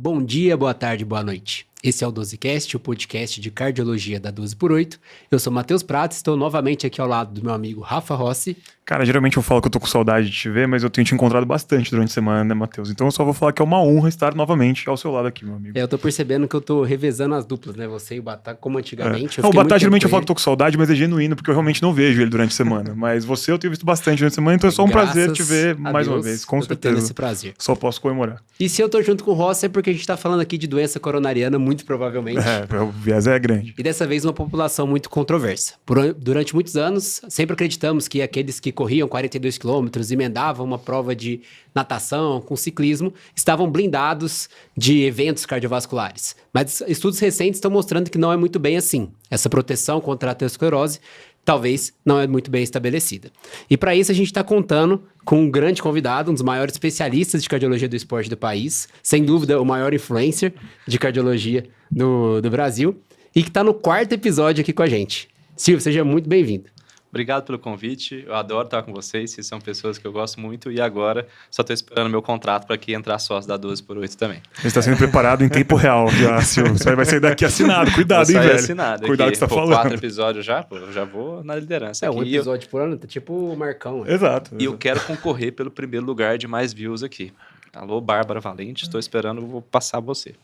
Bom dia, boa tarde, boa noite. Esse é o 12Cast, o podcast de cardiologia da 12 por 8. Eu sou Matheus Prato, estou novamente aqui ao lado do meu amigo Rafa Rossi. Cara, geralmente eu falo que eu tô com saudade de te ver, mas eu tenho te encontrado bastante durante a semana, né, Matheus? Então eu só vou falar que é uma honra estar novamente ao seu lado aqui, meu amigo. Eu tô percebendo que eu tô revezando as duplas, né? Você e o Batá, como antigamente. Não, o Batá geralmente eu falo que tô com saudade, mas é genuíno, porque eu realmente não vejo ele durante a semana. Mas você eu tenho visto bastante durante a semana, então é só um prazer te ver mais uma vez, com certeza. Eu tô tendo esse prazer. Só posso comemorar. E se eu tô junto com o Rossi é porque a gente tá falando aqui de doença coronariana, muito provavelmente. O viés é grande. E dessa vez uma população muito controversa. Durante muitos anos, sempre acreditamos que aqueles que corriam 42 quilômetros, emendavam uma prova de natação com ciclismo, estavam blindados de eventos cardiovasculares. Mas estudos recentes estão mostrando que não é muito bem assim. Essa proteção contra a aterosclerose talvez não é muito bem estabelecida. E para isso a gente está contando com um grande convidado, um dos maiores especialistas de cardiologia do esporte do país, sem dúvida o maior influencer de cardiologia do Brasil, e que está no 4º episódio aqui com a gente. Silvio, seja muito bem-vindo. Obrigado pelo convite, eu adoro estar com vocês são pessoas que eu gosto muito e agora só estou esperando meu contrato para aqui entrar sócio da 12 por 8 também. Ele está sendo preparado em tempo real já, Silvio. Você vai sair daqui assinado, cuidado, hein, velho? Assinado cuidado aqui. Que você tá falando. 4 episódios já, eu já vou na liderança. Um episódio por ano, tipo o Marcão. Exato. E eu quero concorrer pelo primeiro lugar de mais views aqui. Alô, Bárbara Valente, estou esperando, vou passar você.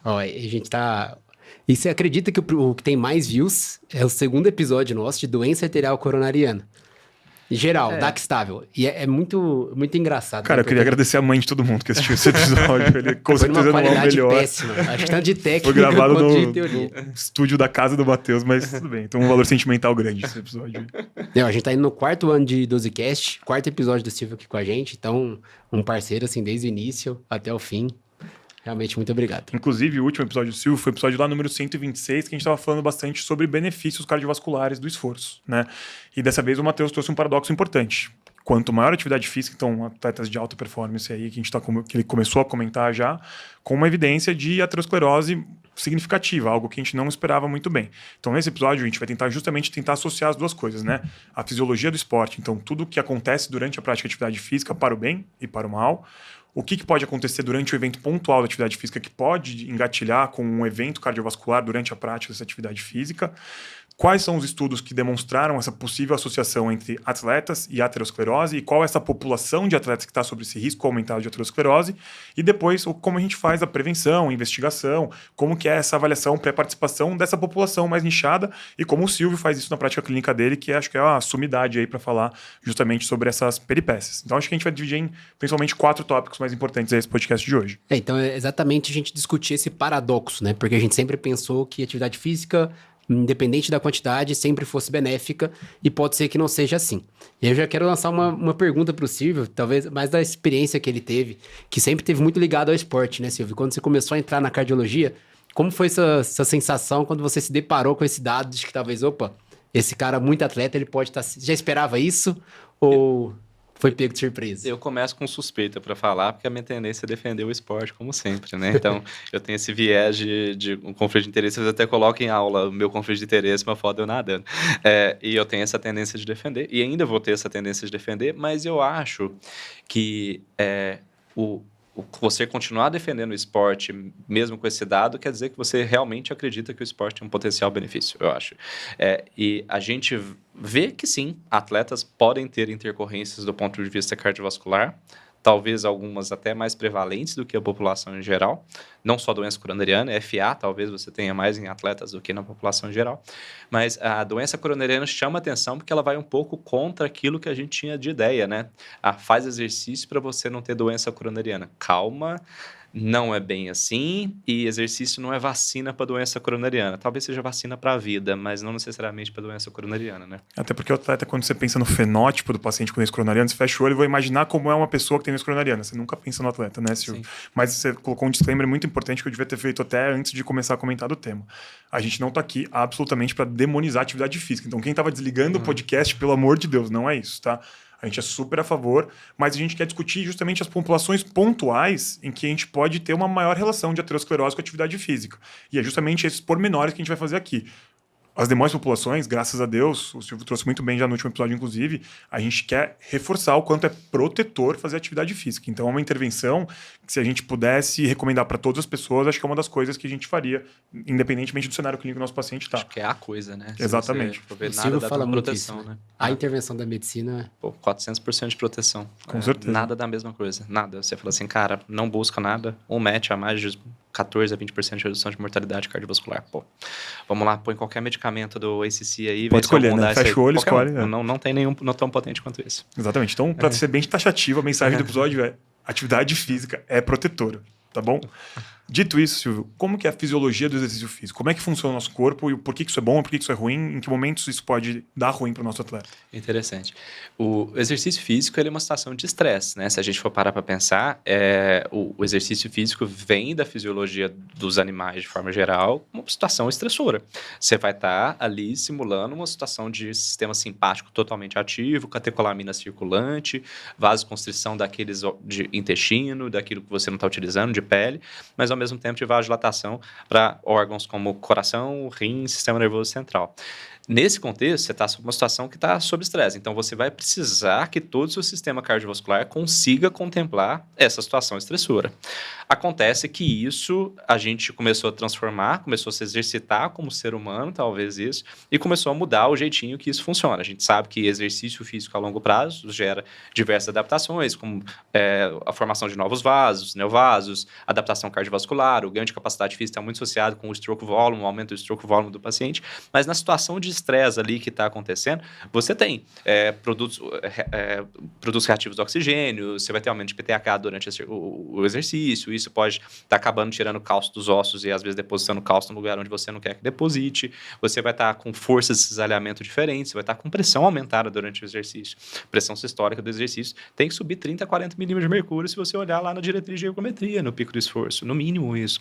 A gente tá... E você acredita que o que tem mais views é o 2º episódio nosso de doença arterial coronariana? Em geral, DAC estável. E é muito, muito engraçado. Cara, eu queria agradecer a mãe de todo mundo que assistiu esse episódio. Ele com certeza não é o melhor. Péssima. Acho que tanto de técnica foi gravado quanto de teoria. No estúdio da casa do Matheus, mas tudo bem. Tem um valor sentimental grande esse episódio. Não, a gente tá indo no 4º ano de 12Cast, 4º episódio do Silvio aqui com a gente. Então, um parceiro, assim, desde o início até o fim. Realmente, muito obrigado. Inclusive, o último episódio do Silvio foi o episódio lá número 126, que a gente estava falando bastante sobre benefícios cardiovasculares do esforço, né? E dessa vez o Matheus trouxe um paradoxo importante. Quanto maior a atividade física, então atletas de alta performance aí, que ele começou a comentar já, com uma evidência de aterosclerose significativa, algo que a gente não esperava muito bem. Então, nesse episódio, a gente vai tentar associar as duas coisas, né? A fisiologia do esporte, então tudo o que acontece durante a prática de atividade física para o bem e para o mal. O que pode acontecer durante o evento pontual da atividade física que pode engatilhar com um evento cardiovascular durante a prática dessa atividade física. Quais são os estudos que demonstraram essa possível associação entre atletas e aterosclerose e qual é essa população de atletas que está sobre esse risco aumentado de aterosclerose e depois como a gente faz a prevenção, a investigação, como que é essa avaliação, pré-participação dessa população mais nichada e como o Silvio faz isso na prática clínica dele, que acho que é a sumidade aí para falar justamente sobre essas peripécias. Então acho que a gente vai dividir em principalmente 4 tópicos mais importantes aí nesse podcast de hoje. Então é exatamente a gente discutir esse paradoxo, né? Porque a gente sempre pensou que atividade física, independente da quantidade, sempre fosse benéfica e pode ser que não seja assim. E eu já quero lançar uma pergunta para o Silvio, talvez mais da experiência que ele teve, que sempre teve muito ligado ao esporte, né, Silvio? Quando você começou a entrar na cardiologia, como foi essa sensação quando você se deparou com esse dado de que talvez, esse cara muito atleta, ele pode estar... Já esperava isso ou... Foi pego de surpresa? Eu começo com suspeita para falar, porque a minha tendência é defender o esporte, como sempre, né? Então, eu tenho esse viés de um conflito de interesse. Eu até coloco em aula o meu conflito de interesse, uma foto eu nadando. E eu tenho essa tendência de defender, e ainda vou ter essa tendência de defender, mas eu acho que você continuar defendendo o esporte, mesmo com esse dado, quer dizer que você realmente acredita que o esporte tem um potencial benefício, eu acho. E a gente vê que sim, atletas podem ter intercorrências do ponto de vista cardiovascular, talvez algumas até mais prevalentes do que a população em geral, não só doença coronariana, FA, talvez você tenha mais em atletas do que na população em geral, mas a doença coronariana chama atenção porque ela vai um pouco contra aquilo que a gente tinha de ideia, né? Faz exercício para você não ter doença coronariana. Calma, não é bem assim, e exercício não é vacina para doença coronariana. Talvez seja vacina para a vida, mas não necessariamente para doença coronariana, né? Até porque o atleta, quando você pensa no fenótipo do paciente com doença coronariana, você fecha o olho e vai imaginar como é uma pessoa que tem doença coronariana. Você nunca pensa no atleta, né, Silvio? Mas você colocou um disclaimer muito importante que eu devia ter feito até antes de começar a comentar do tema. A gente não está aqui absolutamente para demonizar a atividade física. Então, quem estava desligando o podcast, pelo amor de Deus, não é isso, tá? A gente é super a favor, mas a gente quer discutir justamente as populações pontuais em que a gente pode ter uma maior relação de aterosclerose com a atividade física. E é justamente esses pormenores que a gente vai fazer aqui. As demais populações, graças a Deus, o Silvio trouxe muito bem já no último episódio, inclusive, a gente quer reforçar o quanto é protetor fazer atividade física. Então, é uma intervenção se a gente pudesse recomendar para todas as pessoas, acho que é uma das coisas que a gente faria, independentemente do cenário clínico que o nosso paciente está. Acho que é a coisa, né? Exatamente. Se você for ver, O nada Silvio dá fala tanta muito proteção, isso, né? A intervenção da medicina... Pô, 400% de proteção. Com certeza. Nada da mesma coisa. Nada. Você fala assim, cara, não busca nada. Um match a mais de 14 a 20% de redução de mortalidade cardiovascular. Pô, vamos lá, põe qualquer medicamento do ACC aí. Pode escolher, né? Fecha o olho, escolhe. Não tem nenhum não tão potente quanto isso. Exatamente. Então, para ser bem taxativo, a mensagem do episódio é: atividade física é protetora, tá bom? Dito isso, Silvio, como que é a fisiologia do exercício físico? Como é que funciona o nosso corpo e por que isso é bom, por que isso é ruim? Em que momentos isso pode dar ruim para o nosso atleta? Interessante. O exercício físico ele é uma situação de estresse, né? Se a gente for parar para pensar, o exercício físico vem da fisiologia dos animais de forma geral, uma situação estressora. Você vai estar ali simulando uma situação de sistema simpático totalmente ativo, catecolamina circulante, vasoconstrição daqueles de intestino, daquilo que você não está utilizando, de pele, mas ao mesmo tempo de vasodilatação para órgãos como coração, rim, sistema nervoso central. Nesse contexto, você está sob uma situação que está sob estresse. Então, você vai precisar que todo o seu sistema cardiovascular consiga contemplar essa situação estressora. Acontece que isso a gente começou a transformar, começou a se exercitar como ser humano, talvez isso, e começou a mudar o jeitinho que isso funciona. A gente sabe que exercício físico a longo prazo gera diversas adaptações, como a formação de novos vasos, neovasos, adaptação cardiovascular, o ganho de capacidade física está muito associado com o stroke volume, o aumento do stroke volume do paciente, mas na situação de estresse ali que está acontecendo, você tem produtos reativos de oxigênio, você vai ter aumento de PTH durante o exercício, isso pode estar acabando tirando cálcio dos ossos e às vezes depositando cálcio no lugar onde você não quer que deposite, você vai estar com forças de cisalhamento diferentes, você vai estar com pressão aumentada durante o exercício. Pressão sistólica do exercício tem que subir 30 a 40 milímetros de mercúrio se você olhar lá na diretriz de ergometria, no pico do esforço, no mínimo isso.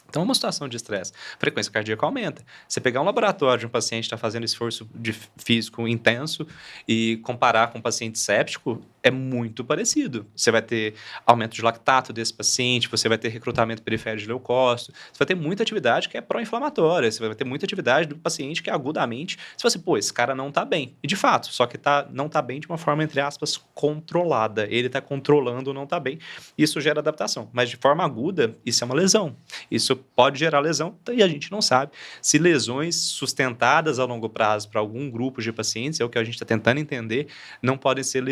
Então, é uma situação de estresse. A frequência cardíaca aumenta. Você pegar um laboratório de um paciente que está fazendo esforço físico intenso e comparar com um paciente séptico, é muito parecido. Você vai ter aumento de lactato desse paciente, você vai ter recrutamento periférico de leucócito, você vai ter muita atividade que é pró-inflamatória, você vai ter muita atividade do paciente que é agudamente, você vai assim, esse cara não está bem. E de fato, só que não está bem de uma forma, entre aspas, controlada. Ele está controlando ou não está bem. Isso gera adaptação. Mas de forma aguda, isso é uma lesão. Isso pode gerar lesão e a gente não sabe se lesões sustentadas a longo prazo para algum grupo de pacientes, é o que a gente está tentando entender, não podem ser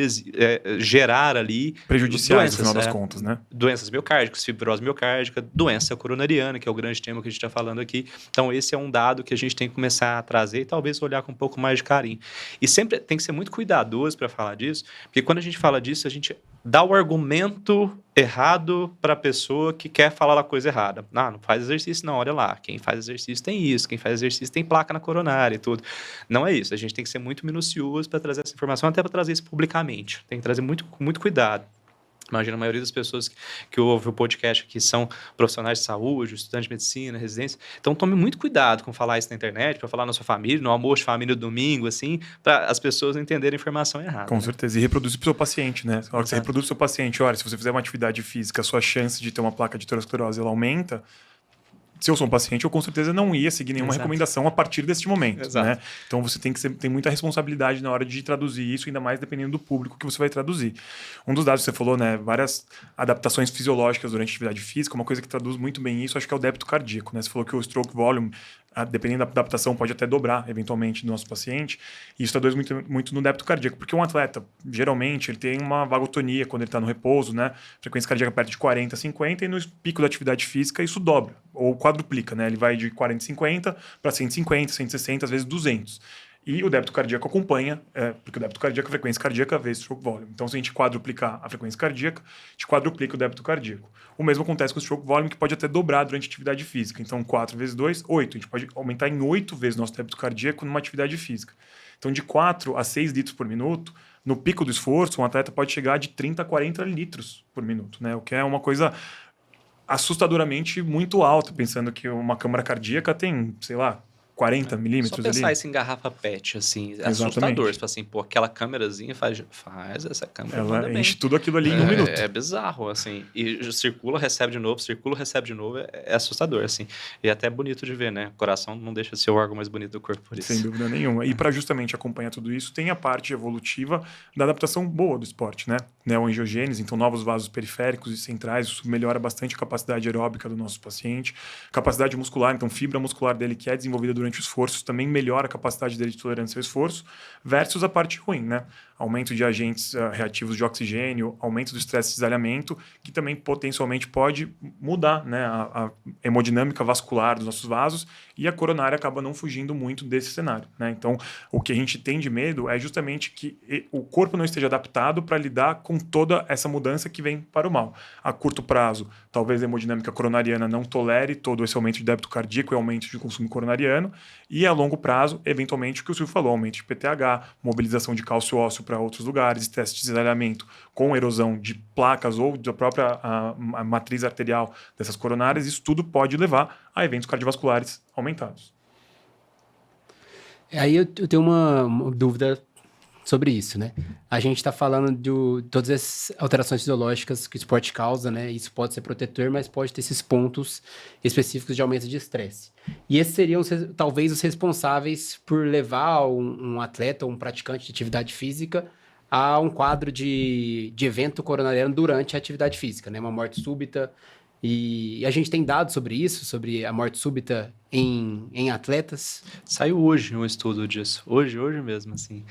gerar ali prejudiciais, doenças, no final das contas, né? Doenças miocárdicas, fibrose miocárdica, doença coronariana, que é o grande tema que a gente está falando aqui. Então, esse é um dado que a gente tem que começar a trazer e talvez olhar com um pouco mais de carinho. E sempre tem que ser muito cuidadoso para falar disso, porque quando a gente fala disso, a gente dá o argumento errado para a pessoa que quer falar a coisa errada. Não faz exercício, não, olha lá. Quem faz exercício tem isso, quem faz exercício tem placa na coronária e tudo. Não é isso. A gente tem que ser muito minucioso para trazer essa informação, até para trazer isso publicamente. Tem que trazer com muito cuidado. Imagina, a maioria das pessoas que ouvem o podcast aqui são profissionais de saúde, estudantes de medicina, residência. Então, tome muito cuidado com falar isso na internet, para falar na sua família, no almoço de família do domingo, assim, para as pessoas não entenderem a informação errada. Com certeza. E reproduzir para o seu paciente, né? Na hora que você reproduz para o seu paciente, olha, se você fizer uma atividade física, a sua chance de ter uma placa de aterosclerose ela aumenta. Se eu sou um paciente, eu com certeza não ia seguir nenhuma recomendação a partir deste momento, né? Então você tem muita responsabilidade na hora de traduzir isso, ainda mais dependendo do público que você vai traduzir. Um dos dados que você falou, né? Várias adaptações fisiológicas durante a atividade física, uma coisa que traduz muito bem isso, acho que é o débito cardíaco, né? Você falou que o stroke volume, dependendo da adaptação, pode até dobrar, eventualmente, do nosso paciente. E isso traduz muito no débito cardíaco, porque um atleta, geralmente, ele tem uma vagotonia quando ele está no repouso, né? Frequência cardíaca perto de 40, 50, e no pico da atividade física isso dobra, ou quadruplica, né? Ele vai de 40, 50 para 150, 160, às vezes 200. E o débito cardíaco acompanha, porque o débito cardíaco é a frequência cardíaca vezes stroke volume. Então, se a gente quadruplicar a frequência cardíaca, a gente quadruplica o débito cardíaco. O mesmo acontece com o stroke volume, que pode até dobrar durante a atividade física. Então, 4 vezes 2, 8. A gente pode aumentar em 8 vezes o nosso débito cardíaco numa atividade física. Então, de 4 a 6 litros por minuto, no pico do esforço, um atleta pode chegar de 30 a 40 litros por minuto, né? O que é uma coisa assustadoramente muito alta, pensando que uma câmara cardíaca tem, sei lá, 40 Só milímetros pensar ali. isso em garrafa PET, assim, é Exatamente. assustador. Você fala assim, pô, aquela câmerazinha faz essa câmera manda Ela bem. enche tudo aquilo ali em 1 minuto. É bizarro, assim. E circula, recebe de novo, é assustador, assim. E até bonito de ver, né? O coração não deixa de ser o órgão mais bonito do corpo, por isso. Sem dúvida nenhuma. E para justamente acompanhar tudo isso, tem a parte evolutiva da adaptação boa do esporte, né? Neoangiogênese, então novos vasos periféricos e centrais, isso melhora bastante a capacidade aeróbica do nosso paciente. Capacidade muscular, então fibra muscular dele que é desenvolvida durante o esforço também melhora a capacidade dele de tolerância ao esforço, versus a parte ruim, né? Aumento de agentes reativos de oxigênio, aumento do estresse de cisalhamento, que também potencialmente pode mudar, né, a hemodinâmica vascular dos nossos vasos, e a coronária acaba não fugindo muito desse cenário, né? Então, o que a gente tem de medo é justamente que o corpo não esteja adaptado para lidar com toda essa mudança que vem para o mal. A curto prazo, talvez a hemodinâmica coronariana não tolere todo esse aumento de débito cardíaco e aumento de consumo coronariano, e a longo prazo, eventualmente, o que o Silvio falou, aumento de PTH, mobilização de cálcio ósseo para outros lugares, teste de cisalhamento com erosão de placas ou da própria a matriz arterial dessas coronárias, isso tudo pode levar a eventos cardiovasculares aumentados. Aí eu tenho uma dúvida sobre isso, né? A gente está falando de todas as alterações fisiológicas que o esporte causa, né? Isso pode ser protetor, mas pode ter esses pontos específicos de aumento de estresse. E esses seriam talvez os responsáveis por levar um atleta ou um praticante de atividade física a um quadro de evento coronariano durante a atividade física, né? Uma morte súbita. E a gente tem dados sobre isso, sobre a morte súbita em atletas. Saiu hoje um estudo disso. Hoje mesmo, assim.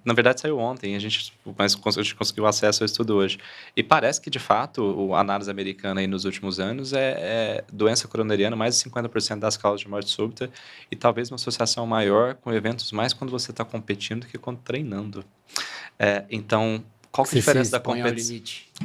Na verdade, saiu ontem, mas a gente conseguiu acesso ao estudo hoje. E parece que, de fato, a análise americana aí nos últimos anos é doença coronariana, mais de 50% das causas de morte súbita, e talvez uma associação maior com eventos mais quando você está competindo que quando treinando. Então, qual que é a diferença da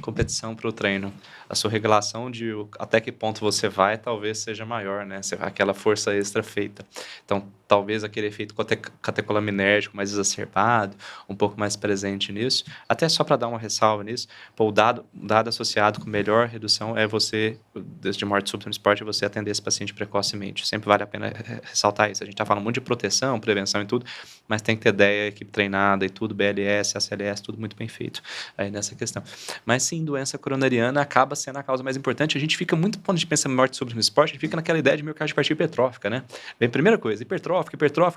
competição para o treino? A sua regulação de até que ponto você vai talvez seja maior, né? Aquela força extra feita. Então, talvez aquele efeito catecolaminérgico mais exacerbado, um pouco mais presente nisso. Até só para dar uma ressalva nisso, o dado associado com melhor redução é você, desde morte súbita no esporte, é você atender esse paciente precocemente. Sempre vale a pena ressaltar isso. A gente está falando muito de proteção, prevenção e tudo, mas tem que ter ideia, equipe treinada e tudo, BLS, ACLS, tudo muito bem feito aí nessa questão. Mas sim, doença coronariana acaba sendo a causa mais importante. A gente fica muito, quando a gente pensa em morte súbita no esporte, a gente fica naquela ideia de miocardiopatia hipertrófica, né? Vem primeira coisa, hipertrófica.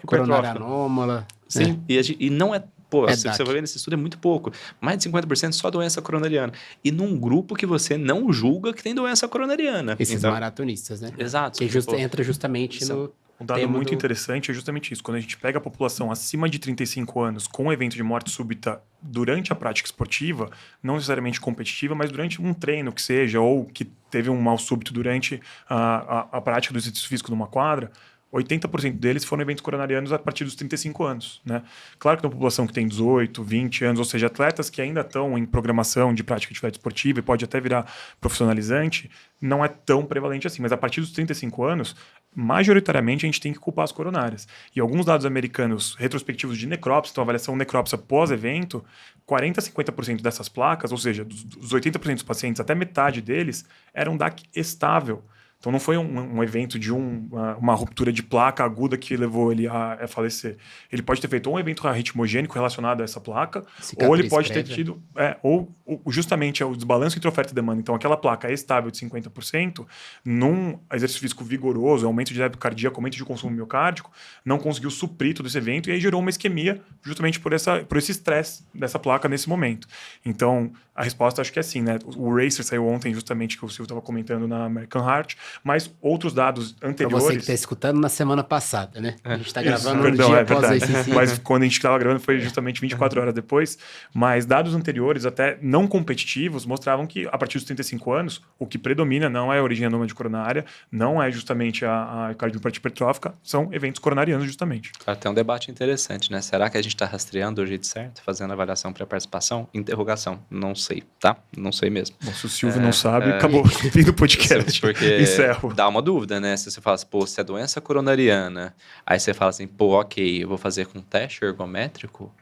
Coronária anômala. Sim, e não é... Pô, se você vai ver nesse estudo, é muito pouco. Mais de 50% só doença coronariana. E num grupo que você não julga que tem doença coronariana. Esses maratonistas, né? Exato. Que entra justamente no... Um dado muito interessante é justamente isso. Quando a gente pega a população acima de 35 anos com evento de morte súbita durante a prática esportiva, não necessariamente competitiva, mas durante um treino que seja, ou que teve um mal súbito durante a prática do exercício físico numa quadra, 80% deles foram eventos coronarianos a partir dos 35 anos, né? Claro que na população que tem 18, 20 anos, ou seja, atletas que ainda estão em programação de prática de atividade esportiva e pode até virar profissionalizante, não é tão prevalente assim. Mas a partir dos 35 anos, majoritariamente a gente tem que culpar as coronárias. E alguns dados americanos retrospectivos de necrópsia, então avaliação necrópsia pós-evento, 40% a 50% dessas placas, ou seja, dos 80% dos pacientes, até metade deles, eram DAC estável. Então não foi um evento de uma ruptura de placa aguda que levou ele a falecer. Ele pode ter feito um evento arritmogênico relacionado a essa placa, ou ele pode ter tido ou justamente o desbalanço entre oferta e demanda. Então aquela placa é estável de 50%, num exercício físico vigoroso, aumento de débito cardíaco, aumento de consumo miocárdico, não conseguiu suprir todo esse evento e aí gerou uma isquemia justamente por esse estresse dessa placa nesse momento. Então a resposta acho que é sim, né? O Racer saiu ontem justamente, que o Silvio estava comentando na American Heart, mas outros dados anteriores... Para você que está escutando na semana passada, né? A gente está gravando perdão, um dia após verdade. esse Mas quando a gente estava gravando foi justamente 24 horas depois. Mas dados anteriores, até não competitivos, mostravam que a partir dos 35 anos, o que predomina não é a origem anômala de coronária, não é justamente a cardiopatia hipertrófica, são eventos coronarianos justamente. Tem um debate interessante, né? Será que a gente está rastreando do jeito certo, fazendo avaliação pré-participação? Interrogação. Não sei, tá? Não sei mesmo. Bom, se o Silvio não sabe, acabou o fim do podcast. Porque Encerro. Dá uma dúvida, né? Se você fala assim, pô, se é doença coronariana, aí você fala assim, pô, ok, eu vou fazer com teste ergométrico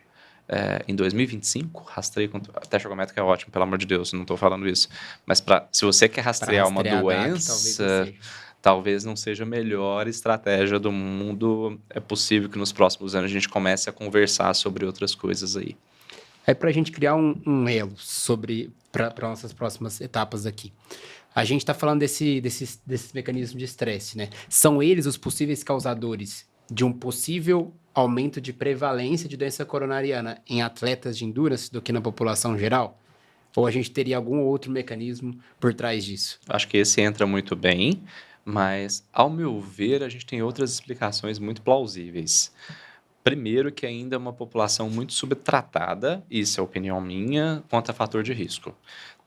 em 2025, rastreio com... Teste ergométrico é ótimo, pelo amor de Deus, não estou falando isso. Mas se você quer rastrear uma doença... talvez não seja a melhor estratégia do mundo. É possível que nos próximos anos a gente comece a conversar sobre outras coisas aí. Aí, para a gente criar um elo para nossas próximas etapas aqui. A gente está falando desses mecanismos de estresse, né? São eles os possíveis causadores de um possível aumento de prevalência de doença coronariana em atletas de endurance do que na população geral? Ou a gente teria algum outro mecanismo por trás disso? Acho que esse entra muito bem, mas, ao meu ver, a gente tem outras explicações muito plausíveis. Primeiro, que ainda é uma população muito subtratada, isso é opinião minha, quanto a fator de risco.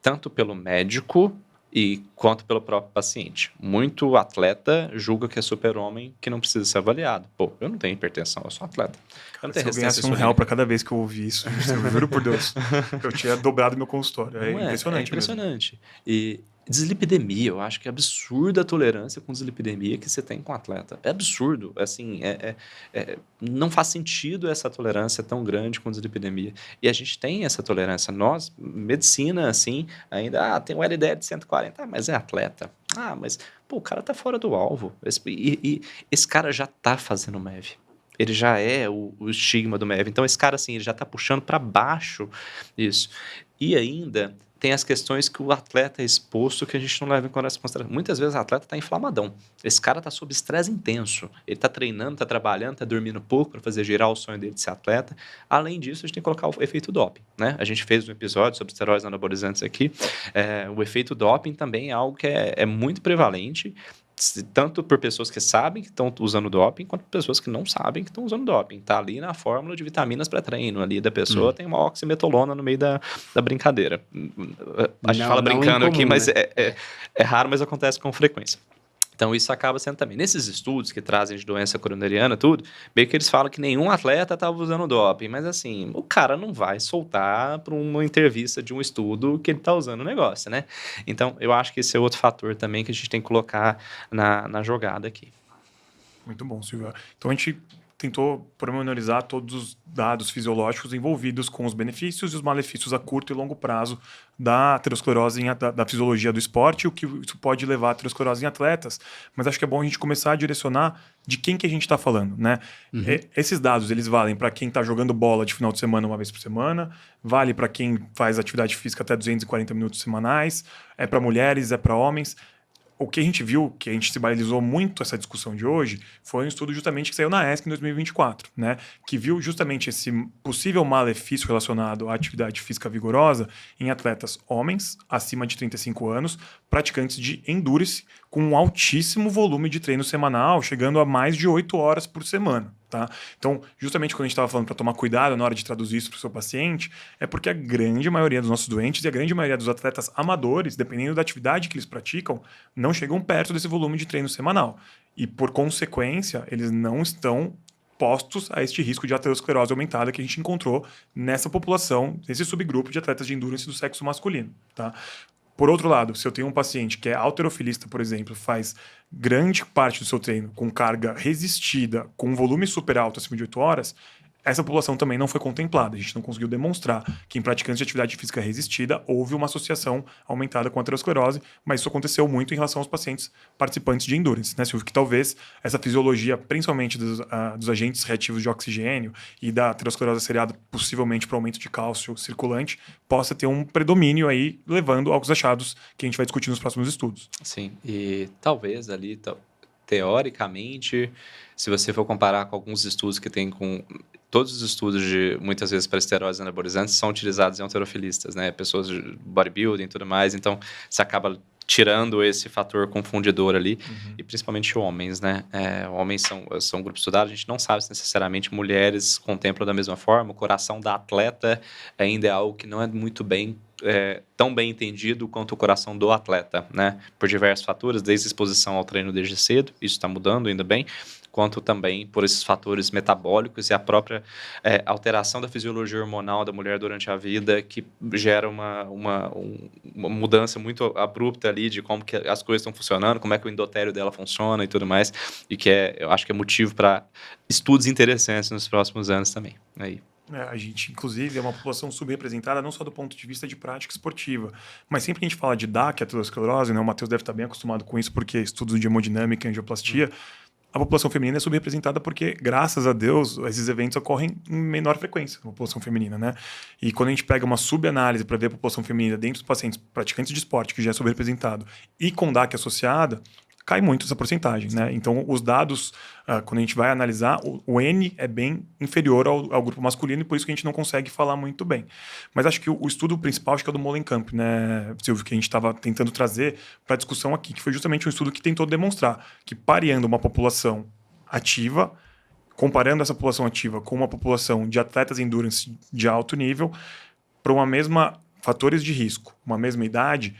Tanto pelo médico quanto pelo próprio paciente. Muito atleta julga que é super-homem, que não precisa ser avaliado. Pô, eu não tenho hipertensão, eu sou atleta. Eu não tenho Se eu ganhasse resistência R$1 para cada vez que eu ouvi isso, eu juro por Deus, eu tinha dobrado meu consultório. É Não impressionante. É impressionante. E dislipidemia, eu acho que é absurda a tolerância com dislipidemia que você tem com o atleta. É absurdo. Assim, não faz sentido essa tolerância tão grande com dislipidemia. E a gente tem essa tolerância. Nós, medicina, assim, ainda tem um LDL de 140, mas é atleta. Mas pô, o cara tá fora do alvo. Esse cara já tá fazendo MEV. Ele já é o estigma do MEV. Então, esse cara, assim, ele já tá puxando para baixo isso. E ainda tem as questões que o atleta é exposto que a gente não leva em consideração. Muitas vezes o atleta está inflamadão. Esse cara está sob estresse intenso. Ele está treinando, está trabalhando, está dormindo pouco para fazer girar o sonho dele de ser atleta. Além disso, a gente tem que colocar o efeito doping, né? A gente fez um episódio sobre esteroides anabolizantes aqui. O efeito doping também é algo que é muito prevalente, tanto por pessoas que sabem que estão usando doping, quanto por pessoas que não sabem que estão usando doping. Está ali na fórmula de vitaminas pré-treino, ali da pessoa tem uma oximetolona no meio da brincadeira. A gente fala brincando incomum, aqui, mas né? é raro, mas acontece com frequência. Então, isso acaba sendo também. Nesses estudos que trazem de doença coronariana, tudo, meio que eles falam que nenhum atleta estava usando doping, mas assim, o cara não vai soltar para uma entrevista de um estudo que ele está usando o negócio, né? Então, eu acho que esse é outro fator também que a gente tem que colocar na jogada aqui. Muito bom, Silvia. Então, a gente tentou pormenorizar todos os dados fisiológicos envolvidos com os benefícios e os malefícios a curto e longo prazo da aterosclerose, da fisiologia do esporte, o que isso pode levar à aterosclerose em atletas. Mas acho que é bom a gente começar a direcionar de quem que a gente está falando, né? Uhum. Esses dados, eles valem para quem está jogando bola de final de semana uma vez por semana, vale para quem faz atividade física até 240 minutos semanais, é para mulheres, é para homens. O que a gente viu, que a gente se balizou muito essa discussão de hoje, foi um estudo justamente que saiu na ESC em 2024, né? Que viu justamente esse possível malefício relacionado à atividade física vigorosa em atletas homens acima de 35 anos, praticantes de endurance, com um altíssimo volume de treino semanal, chegando a mais de 8 horas por semana. Tá? Então, justamente quando a gente estava falando para tomar cuidado na hora de traduzir isso para o seu paciente, é porque a grande maioria dos nossos doentes e a grande maioria dos atletas amadores, dependendo da atividade que eles praticam, não chegam perto desse volume de treino semanal. E, por consequência, eles não estão postos a este risco de aterosclerose aumentada que a gente encontrou nessa população, nesse subgrupo de atletas de endurance do sexo masculino. Tá? Por outro lado, se eu tenho um paciente que é halterofilista, por exemplo, faz grande parte do seu treino com carga resistida, com um volume super alto, acima de 8 horas, essa população também não foi contemplada. A gente não conseguiu demonstrar que em praticantes de atividade física resistida houve uma associação aumentada com a aterosclerose, mas isso aconteceu muito em relação aos pacientes participantes de endurance, né, Silvio? Que talvez essa fisiologia, principalmente dos agentes reativos de oxigênio e da aterosclerose seriada, possivelmente para aumento de cálcio circulante, possa ter um predomínio aí, levando aos achados que a gente vai discutir nos próximos estudos. Sim, e talvez ali, teoricamente, se você for comparar com alguns estudos que tem com... Todos os estudos de, muitas vezes, para esteroides anabolizantes são utilizados em halterofilistas, né? Pessoas de bodybuilding e tudo mais. Então, você acaba tirando esse fator confundidor ali. E principalmente homens, né? Homens são grupos estudados. A gente não sabe se necessariamente mulheres contemplam da mesma forma. O coração da atleta ainda é algo que não é muito tão bem entendido quanto o coração do atleta, né? Por diversos fatores, desde a exposição ao treino desde cedo. Isso está mudando, ainda bem. Quanto também por esses fatores metabólicos e a própria alteração da fisiologia hormonal da mulher durante a vida, que gera uma mudança muito abrupta ali de como que as coisas estão funcionando, como é que o endotélio dela funciona e tudo mais, e que eu acho que é motivo para estudos interessantes nos próximos anos também. Aí. A gente, inclusive, é uma população subrepresentada não só do ponto de vista de prática esportiva, mas sempre que a gente fala de DAC, aterosclerose, né, o Matheus deve estar bem acostumado com isso, porque estudos de hemodinâmica e angioplastia, a população feminina é subrepresentada porque, graças a Deus, esses eventos ocorrem em menor frequência na população feminina, né? E quando a gente pega uma subanálise para ver a população feminina dentro dos pacientes praticantes de esporte, que já é subrepresentado, e com DAC associada, cai muito essa porcentagem, né? Então, os dados, quando a gente vai analisar, o N é bem inferior ao grupo masculino e por isso que a gente não consegue falar muito bem. Mas acho que o estudo principal, acho que é o do Molenkamp, né, Silvio, que a gente estava tentando trazer para a discussão aqui, que foi justamente um estudo que tentou demonstrar que pareando uma população ativa, comparando essa população ativa com uma população de atletas endurance de alto nível, para uma mesma fatores de risco, uma mesma idade,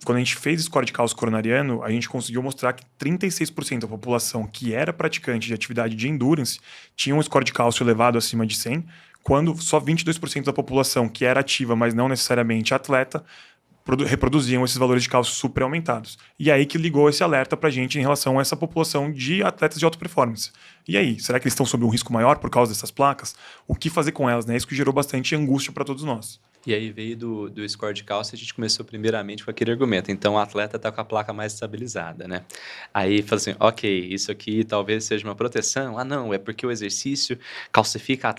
quando a gente fez score de cálcio coronariano, a gente conseguiu mostrar que 36% da população que era praticante de atividade de endurance tinha um score de cálcio elevado acima de 100, quando só 22% da população que era ativa, mas não necessariamente atleta, reproduziam esses valores de cálcio super aumentados. E aí que ligou esse alerta para a gente em relação a essa população de atletas de alta performance. E aí, será que eles estão sob um risco maior por causa dessas placas? O que fazer com elas? Né? Isso que gerou bastante angústia para todos nós. E aí veio do score de cálcio, a gente começou primeiramente com aquele argumento. Então, o atleta está com a placa mais estabilizada, né? Aí, fala assim, ok, isso aqui talvez seja uma proteção. Ah, não, é porque o exercício calcifica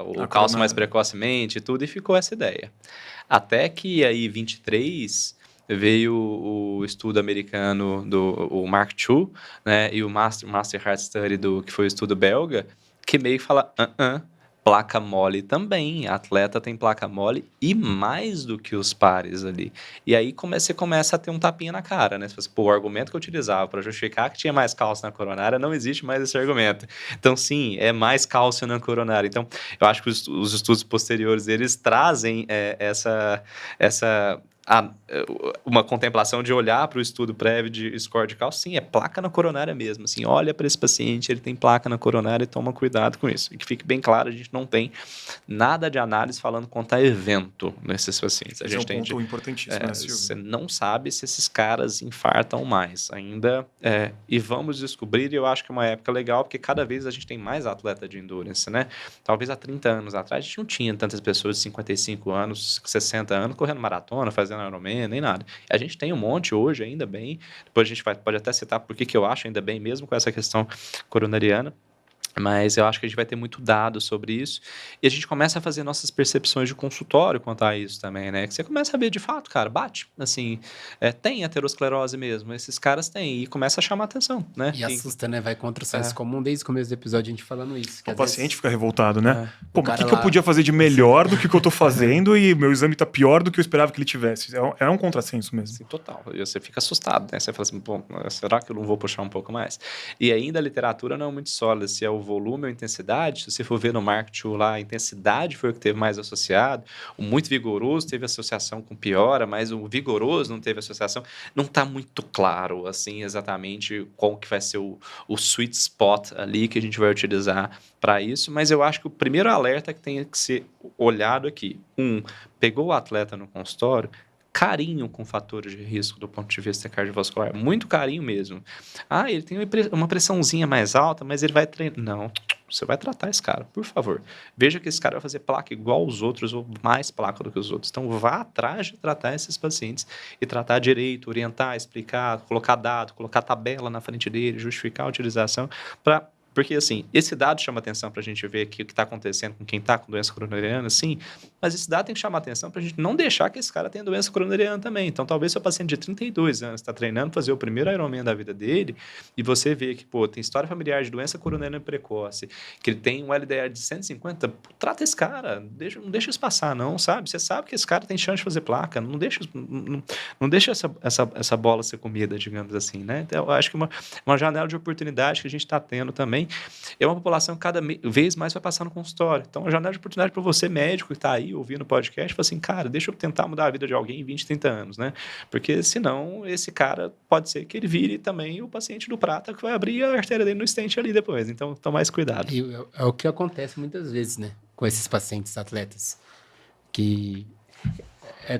o cálcio mais precocemente e tudo, e ficou essa ideia. Até que aí, 23, veio o estudo americano o Mark II, né? E o Master Heart Study, que foi o estudo belga, que meio que fala, placa mole também, atleta tem placa mole e mais do que os pares ali. E aí você começa a ter um tapinha na cara, né? Você fala assim, pô, o argumento que eu utilizava para justificar que tinha mais cálcio na coronária, não existe mais esse argumento. Então, sim, é mais cálcio na coronária. Então, eu acho que os estudos posteriores, eles trazem uma contemplação de olhar para o estudo prévio de score de cálcio, sim, é placa na coronária mesmo, assim, olha para esse paciente, ele tem placa na coronária e toma cuidado com isso, e que fique bem claro, a gente não tem nada de análise falando quanto a evento nesses pacientes. Esse é um ponto importantíssimo, né, Silvio? Você não sabe se esses caras infartam mais ainda, e vamos descobrir, e eu acho que é uma época legal, porque cada vez a gente tem mais atleta de endurance, né? Talvez há 30 anos atrás a gente não tinha tantas pessoas de 55 anos, 60 anos correndo maratona, fazendo Ironman, nem nada. A gente tem um monte hoje, ainda bem. Depois a gente pode até citar por que eu acho ainda bem, mesmo com essa questão coronariana. Mas eu acho que a gente vai ter muito dado sobre isso. E a gente começa a fazer nossas percepções de consultório quanto a isso também, né? Que você começa a ver de fato, cara, bate. Assim, tem aterosclerose mesmo. Esses caras têm. E começa a chamar atenção, né? E assusta, né? Vai contra o senso comum desde o começo do episódio a gente falando isso. O paciente fica revoltado, né? Pô, mas o que lá... eu podia fazer de melhor do que o que eu tô fazendo e meu exame tá pior do que eu esperava que ele tivesse? É um contrassenso mesmo. Sim, total. E você fica assustado, né? Você fala assim, pô, será que eu não vou puxar um pouco mais? E ainda a literatura não é muito sólida, se é o volume ou a intensidade. Se você for ver no Mark II lá, a intensidade foi o que teve mais associado. O muito vigoroso teve associação com piora, mas o vigoroso não teve associação. Não está muito claro, assim, exatamente qual que vai ser o sweet spot ali que a gente vai utilizar para isso, mas eu acho que o primeiro alerta que tem que ser olhado aqui, pegou o atleta no consultório, carinho com fatores de risco do ponto de vista cardiovascular, muito carinho mesmo. Ah, ele tem uma pressãozinha mais alta, mas ele vai treinar. Não, você vai tratar esse cara, por favor. Veja que esse cara vai fazer placa igual aos outros ou mais placa do que os outros. Então, vá atrás de tratar esses pacientes e tratar direito, orientar, explicar, colocar dado, colocar tabela na frente dele, justificar a utilização porque, assim, esse dado chama atenção para a gente ver aqui o que está acontecendo com quem está com doença coronariana, sim, mas esse dado tem que chamar atenção para a gente não deixar que esse cara tenha doença coronariana também. Então, talvez seu paciente de 32 anos está treinando para fazer o primeiro Ironman da vida dele e você vê que, pô, tem história familiar de doença coronariana precoce, que ele tem um LDL de 150, trata esse cara, não deixa isso passar, não, sabe? Você sabe que esse cara tem chance de fazer placa, não deixa essa bola ser comida, digamos assim, né? Então, eu acho que uma janela de oportunidade que a gente está tendo também é uma população que cada vez mais vai passar no consultório. Então, a janela de oportunidade para você, médico, que está aí ouvindo o podcast, fala assim, cara, deixa eu tentar mudar a vida de alguém em 20, 30 anos, né? Porque, senão, esse cara pode ser que ele vire também o paciente do prata que vai abrir a artéria dele no stent ali depois. Então, toma mais cuidado. E é o que acontece muitas vezes, né? Com esses pacientes atletas. Que É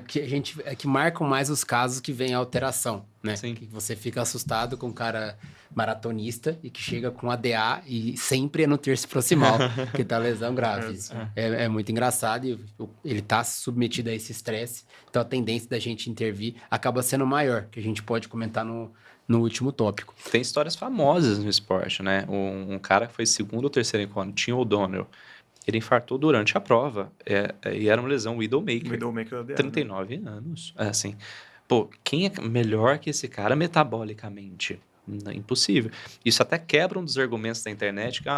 que marcam mais os casos que vem a alteração, né? Sim. Que você fica assustado com um cara maratonista e que chega com ADA e sempre é no terço proximal, que tá lesão grave. É muito engraçado e ele tá submetido a esse estresse, então a tendência da gente intervir acaba sendo maior, que a gente pode comentar no último tópico. Tem histórias famosas no esporte, né? Um cara que foi segundo ou terceiro enquanto tinha o O'Donnell. Ele infartou durante a prova. E era uma lesão Widowmaker. Widowmaker ADA, 39 anos. Assim, pô, quem é melhor que esse cara metabolicamente? Impossível. Isso até quebra um dos argumentos da internet que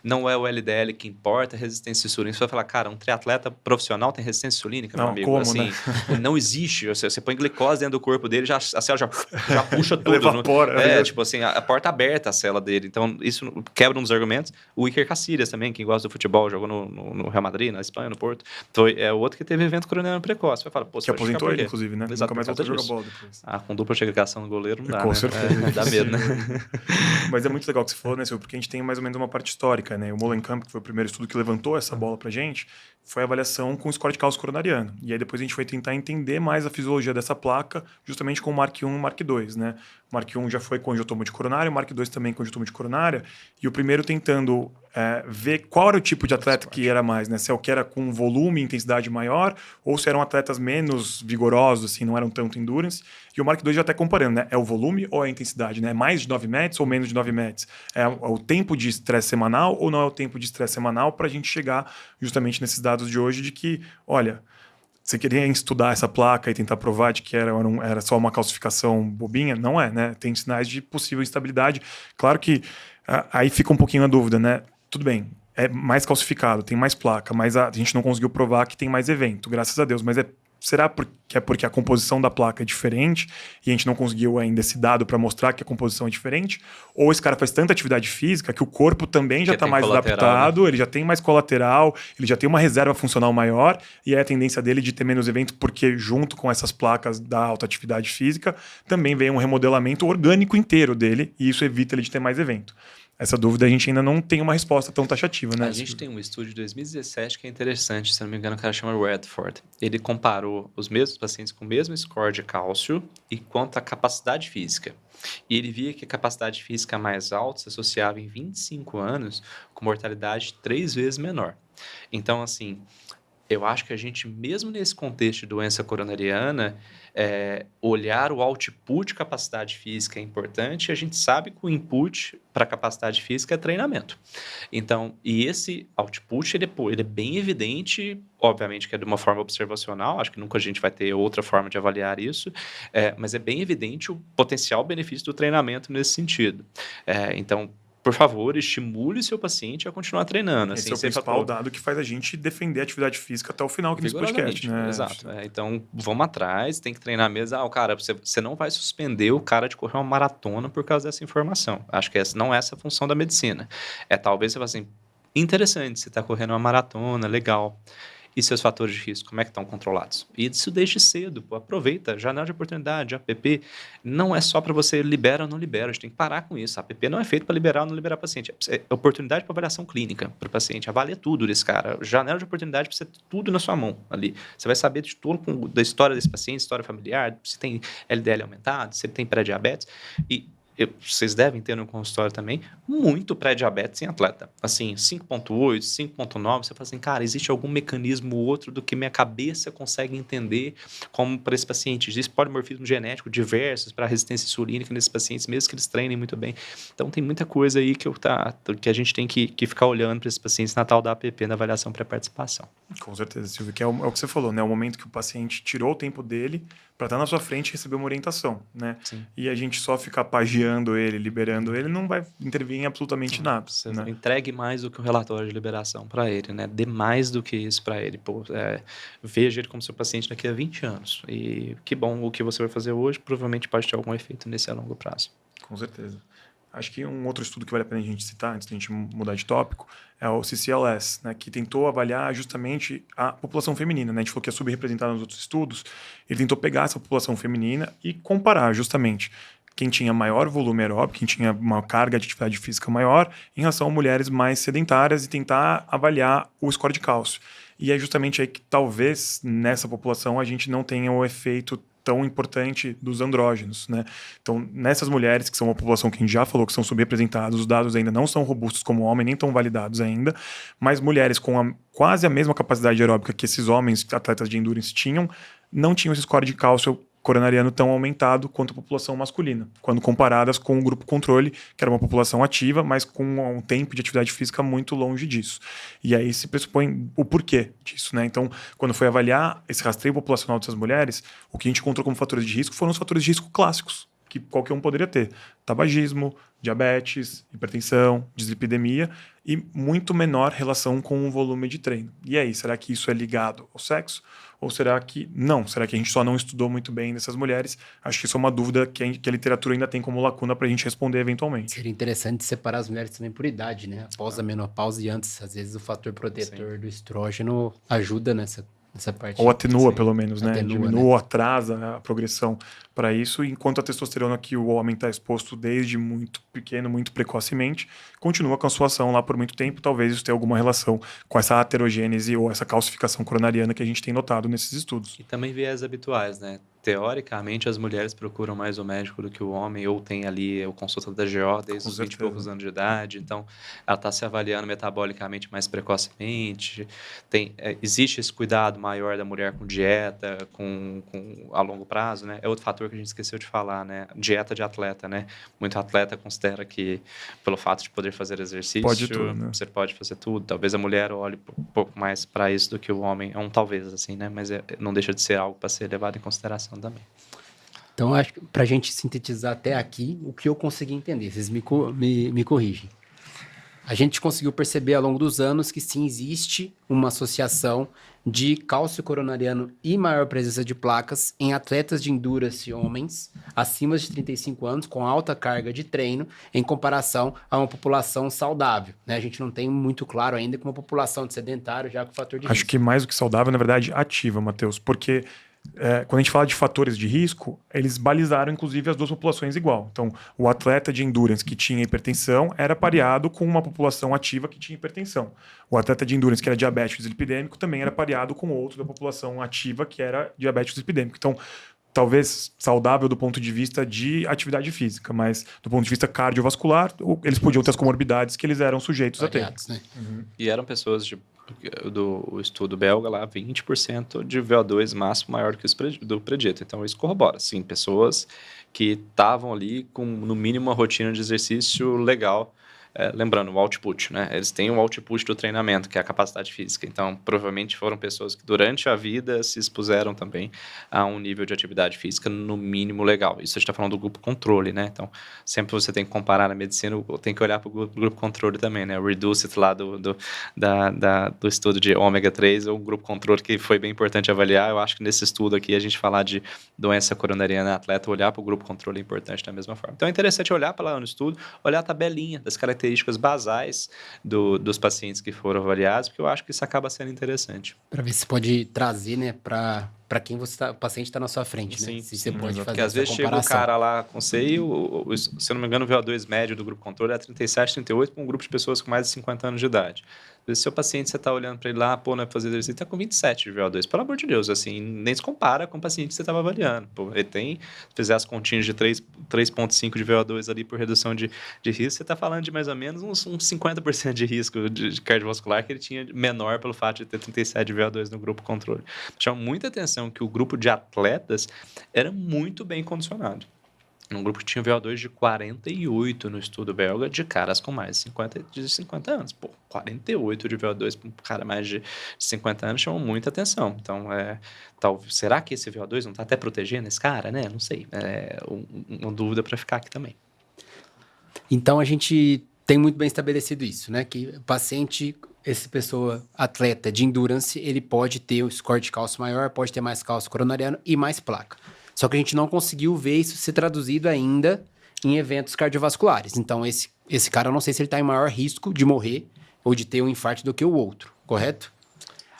não é o LDL que importa, resistência insulínica. Você vai falar, cara, um triatleta profissional tem resistência insulínica, meu amigo. Como, assim, né? não existe. Você põe glicose dentro do corpo dele, a célula já puxa tudo. Ela evapora. Tipo assim, a porta aberta a célula dele. Então, isso quebra um dos argumentos. O Iker Casillas também, quem gosta do futebol, jogou no Real Madrid, na Espanha, no Porto. É outro que teve evento coronariano precoce. Vai falar, pô, que aposentou ele, inclusive, né? Exato, Nunca mais voltou a jogar bola depois. Com dupla segregação no goleiro não dá, Com né? certeza. Dá medo, né? Mas é muito legal o que você falou, né, Silvio? Porque a gente tem mais ou menos uma parte histórica, né? O Molenkamp, que foi o primeiro estudo que levantou essa bola pra gente, foi a avaliação com score de cálcio coronariano. E aí depois a gente foi tentar entender mais a fisiologia dessa placa, justamente com o Mark I e o Mark II, né? O Mark I já foi com angiotoma de coronária, o Mark II também com angiotoma de coronária, e o primeiro tentando ver qual era o tipo de atleta que era mais, né? Se é o que era com volume e intensidade maior, ou se eram atletas menos vigorosos, assim, não eram tanto endurance. E o Mark II já até comparando, né? É o volume ou é a intensidade, né? É mais de 9 metros ou menos de 9 metros? É o tempo de estresse semanal ou não é o tempo de estresse semanal para a gente chegar justamente nesses dados de hoje de que, olha, você queria estudar essa placa e tentar provar de que era só uma calcificação bobinha? Não é, né? Tem sinais de possível instabilidade. Claro que aí fica um pouquinho a dúvida, né? Tudo bem, é mais calcificado, tem mais placa, mas a gente não conseguiu provar que tem mais evento, graças a Deus. Mas será que é porque a composição da placa é diferente e a gente não conseguiu ainda esse dado para mostrar que a composição é diferente? Ou esse cara faz tanta atividade física que o corpo também já está mais adaptado, né? Ele já tem mais colateral, ele já tem uma reserva funcional maior e é a tendência dele de ter menos evento porque junto com essas placas da alta atividade física também vem um remodelamento orgânico inteiro dele e isso evita ele de ter mais evento. Essa dúvida a gente ainda não tem uma resposta tão taxativa, né? A gente tem um estudo de 2017 que é interessante, se não me engano, o cara chama Redford. Ele comparou os mesmos pacientes com o mesmo score de cálcio e quanto à capacidade física. E ele via que a capacidade física mais alta se associava em 25 anos com mortalidade 3 vezes menor. Então, assim, eu acho que a gente, mesmo nesse contexto de doença coronariana, olhar o output de capacidade física é importante. A gente sabe que o input para capacidade física é treinamento. Então, e esse output, ele é bem evidente, obviamente que é de uma forma observacional, acho que nunca a gente vai ter outra forma de avaliar isso, mas é bem evidente o potencial benefício do treinamento nesse sentido. Então, por favor, estimule o seu paciente a continuar treinando. Esse é o principal dado que faz a gente defender a atividade física até o final aqui nesse podcast, né? Exato. Então, vamos atrás, tem que treinar mesmo. Cara, você não vai suspender o cara de correr uma maratona por causa dessa informação. Acho que não é essa a função da medicina. Talvez você fale assim, interessante, você está correndo uma maratona, legal. E seus fatores de risco, como é que estão controlados? E isso desde cedo, pô, aproveita, janela de oportunidade, APP, não é só para você libera ou não libera, a gente tem que parar com isso. A APP não é feito para liberar ou não liberar paciente, é oportunidade para avaliação clínica para o paciente, avalia tudo desse cara, janela de oportunidade para você ter tudo na sua mão ali. Você vai saber de tudo da história desse paciente, história familiar, se tem LDL aumentado, se ele tem pré-diabetes, e vocês devem ter no consultório também, muito pré-diabetes em atleta. Assim, 5.8, 5.9, você fala assim, cara, existe algum mecanismo ou outro do que minha cabeça consegue entender como para esse paciente? Existe polimorfismo genético diversos para resistência insulínica nesses pacientes, mesmo que eles treinem muito bem. Então, tem muita coisa aí que a gente tem que ficar olhando para esses pacientes na tal da APP, na avaliação pré-participação. Com certeza, Silvio, que é o que você falou, né? É o momento que o paciente tirou o tempo dele para estar na sua frente e receber uma orientação, né? Sim. E a gente só ficar pagiando ele, liberando ele, não vai intervir em absolutamente nada. Você né? entregue mais do que um relatório de liberação para ele, né? Dê mais do que isso para ele. Veja ele como seu paciente daqui a 20 anos. E que bom, o que você vai fazer hoje provavelmente pode ter algum efeito nesse a longo prazo. Com certeza. Acho que um outro estudo que vale a pena a gente citar, antes da gente mudar de tópico, é o CCLS, né, que tentou avaliar justamente a população feminina. Né? A gente falou que é subrepresentada nos outros estudos. Ele tentou pegar essa população feminina e comparar justamente quem tinha maior volume aeróbico, quem tinha uma carga de atividade física maior, em relação a mulheres mais sedentárias e tentar avaliar o score de cálcio. E é justamente aí que talvez nessa população a gente não tenha o efeito tão importante dos andrógenos, né? Então, nessas mulheres, que são uma população que a gente já falou que são subrepresentadas, os dados ainda não são robustos como o homem, nem tão validados ainda, mas mulheres com quase a mesma capacidade aeróbica que esses homens, atletas de endurance, tinham, não tinham esse score de cálcio coronariano tão aumentado quanto a população masculina, quando comparadas com o grupo controle, que era uma população ativa, mas com um tempo de atividade física muito longe disso. E aí se pressupõe o porquê disso, né? Então, quando foi avaliar esse rastreio populacional dessas mulheres, o que a gente encontrou como fatores de risco foram os fatores de risco clássicos, que qualquer um poderia ter. Tabagismo, diabetes, hipertensão, dislipidemia e muito menor relação com o volume de treino. E aí, será que isso é ligado ao sexo? Ou será que não? Será que a gente só não estudou muito bem nessas mulheres? Acho que isso é uma dúvida que a literatura ainda tem como lacuna para a gente responder eventualmente. Seria interessante separar as mulheres também por idade, né? Após a menopausa e antes. Às vezes o fator protetor do estrógeno ajuda nessa parte. Ou atenua, pelo menos, né? Atenua, Diminua ou atrasa a progressão para isso, enquanto a testosterona que o homem está exposto desde muito pequeno, muito precocemente, continua com a sua ação lá por muito tempo. Talvez isso tenha alguma relação com essa aterogênese ou essa calcificação coronariana que a gente tem notado nesses estudos. E também viés habituais, né? Teoricamente, as mulheres procuram mais o médico do que o homem, ou tem ali o consulta da GO desde os 20 e poucos anos de idade, então ela está se avaliando metabolicamente mais precocemente. Existe esse cuidado maior da mulher com dieta, a longo prazo, né? É outro fator que a gente esqueceu de falar, né? Dieta de atleta, né? Muito atleta considera que, pelo fato de poder fazer exercício, pode tudo, né? Você pode fazer tudo. Talvez a mulher olhe um pouco mais para isso do que o homem. É um talvez, assim, né? Mas não deixa de ser algo para ser levado em consideração também. Então, acho que para a gente sintetizar até aqui, o que eu consegui entender, vocês me corrigem. A gente conseguiu perceber ao longo dos anos que sim, existe uma associação de cálcio coronariano e maior presença de placas em atletas de endurance homens acima de 35 anos com alta carga de treino em comparação a uma população saudável, né? A gente não tem muito claro ainda com uma população de sedentário já com fator de risco. Acho que mais do que saudável, na verdade, ativa, Matheus, porque quando a gente fala de fatores de risco, eles balizaram, inclusive, as duas populações igual. Então, o atleta de endurance que tinha hipertensão era pareado com uma população ativa que tinha hipertensão. O atleta de endurance que era diabético e dislipidêmico também era pareado com outro da população ativa que era diabético e dislipidêmico. Então, talvez saudável do ponto de vista de atividade física, mas do ponto de vista cardiovascular, eles podiam ter as comorbidades que eles eram sujeitos variados, a ter. Né? Uhum. E eram pessoas do estudo belga lá, 20% de VO2 máximo maior que do predito. Então, isso corrobora. Sim, pessoas que estavam ali com, no mínimo, uma rotina de exercício legal. Lembrando, o output, né? Eles têm o output do treinamento, que é a capacidade física. Então, provavelmente foram pessoas que durante a vida se expuseram também a um nível de atividade física no mínimo legal. Isso a gente está falando do grupo controle, né? Então, sempre você tem que comparar na medicina, tem que olhar para o grupo controle também, né? O Reduced lá do estudo de ômega 3, ou um grupo controle que foi bem importante avaliar. Eu acho que nesse estudo aqui, a gente falar de doença coronariana atleta, olhar para o grupo controle é importante da mesma forma. Então, é interessante olhar para lá no estudo, olhar a tabelinha das características basais dos pacientes que foram avaliados, porque eu acho que isso acaba sendo interessante. Para ver se pode trazer, né, para quem o paciente está na sua frente, né? Sim, se você pode fazer porque às vezes chega o cara lá com CI, se eu não me engano, o VO2 médio do grupo controle é 37, 38 para um grupo de pessoas com mais de 50 anos de idade. Às vezes, seu paciente, você está olhando para ele lá, pô, não é fazer exercício, está com 27 de VO2. Pelo amor de Deus, assim, nem se compara com o paciente que você estava avaliando. Pô, ele tem, se fizer as continhas de 3,5 de VO2 ali por redução de risco, você está falando de mais ou menos uns 50% de risco de cardiovascular que ele tinha menor pelo fato de ter 37 de VO2 no grupo controle. Chama muita atenção que o grupo de atletas era muito bem condicionado. Um grupo que tinha VO2 de 48 no estudo belga, de caras com mais de 50 anos. Pô, 48 de VO2 para um cara mais de 50 anos chama muita atenção. Então, será que esse VO2 não está até protegendo esse cara, né? Não sei. É uma dúvida para ficar aqui também. Então, a gente tem muito bem estabelecido isso, né? Que o paciente, essa pessoa atleta de endurance, ele pode ter um score de cálcio maior, pode ter mais cálcio coronariano e mais placa. Só que a gente não conseguiu ver isso ser traduzido ainda em eventos cardiovasculares. Então, esse cara, eu não sei se ele está em maior risco de morrer ou de ter um infarto do que o outro, correto?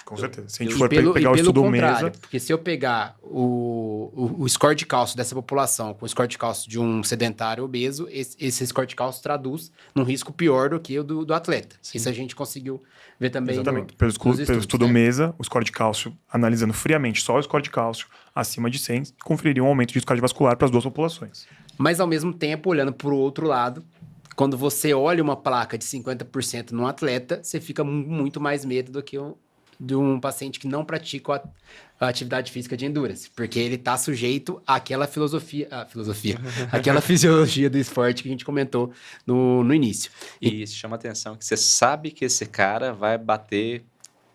Com certeza. Se a gente E for pegar o estudo contrário, mesa... porque se eu pegar o score de cálcio dessa população com o score de cálcio de um sedentário obeso, esse score de cálcio traduz num risco pior do que o do atleta. Sim. Isso a gente conseguiu ver também Exatamente. Pelo estudo né? mesa, o score de cálcio, analisando friamente só o score de cálcio acima de 100, conferiria um aumento de risco cardiovascular para as duas populações. Mas, ao mesmo tempo, olhando para o outro lado, quando você olha uma placa de 50% num atleta, você fica muito mais medo do que de um paciente que não pratica a atividade física de endurance, porque ele está sujeito àquela aquela fisiologia do esporte que a gente comentou no início. E isso chama atenção que você sabe que esse cara vai bater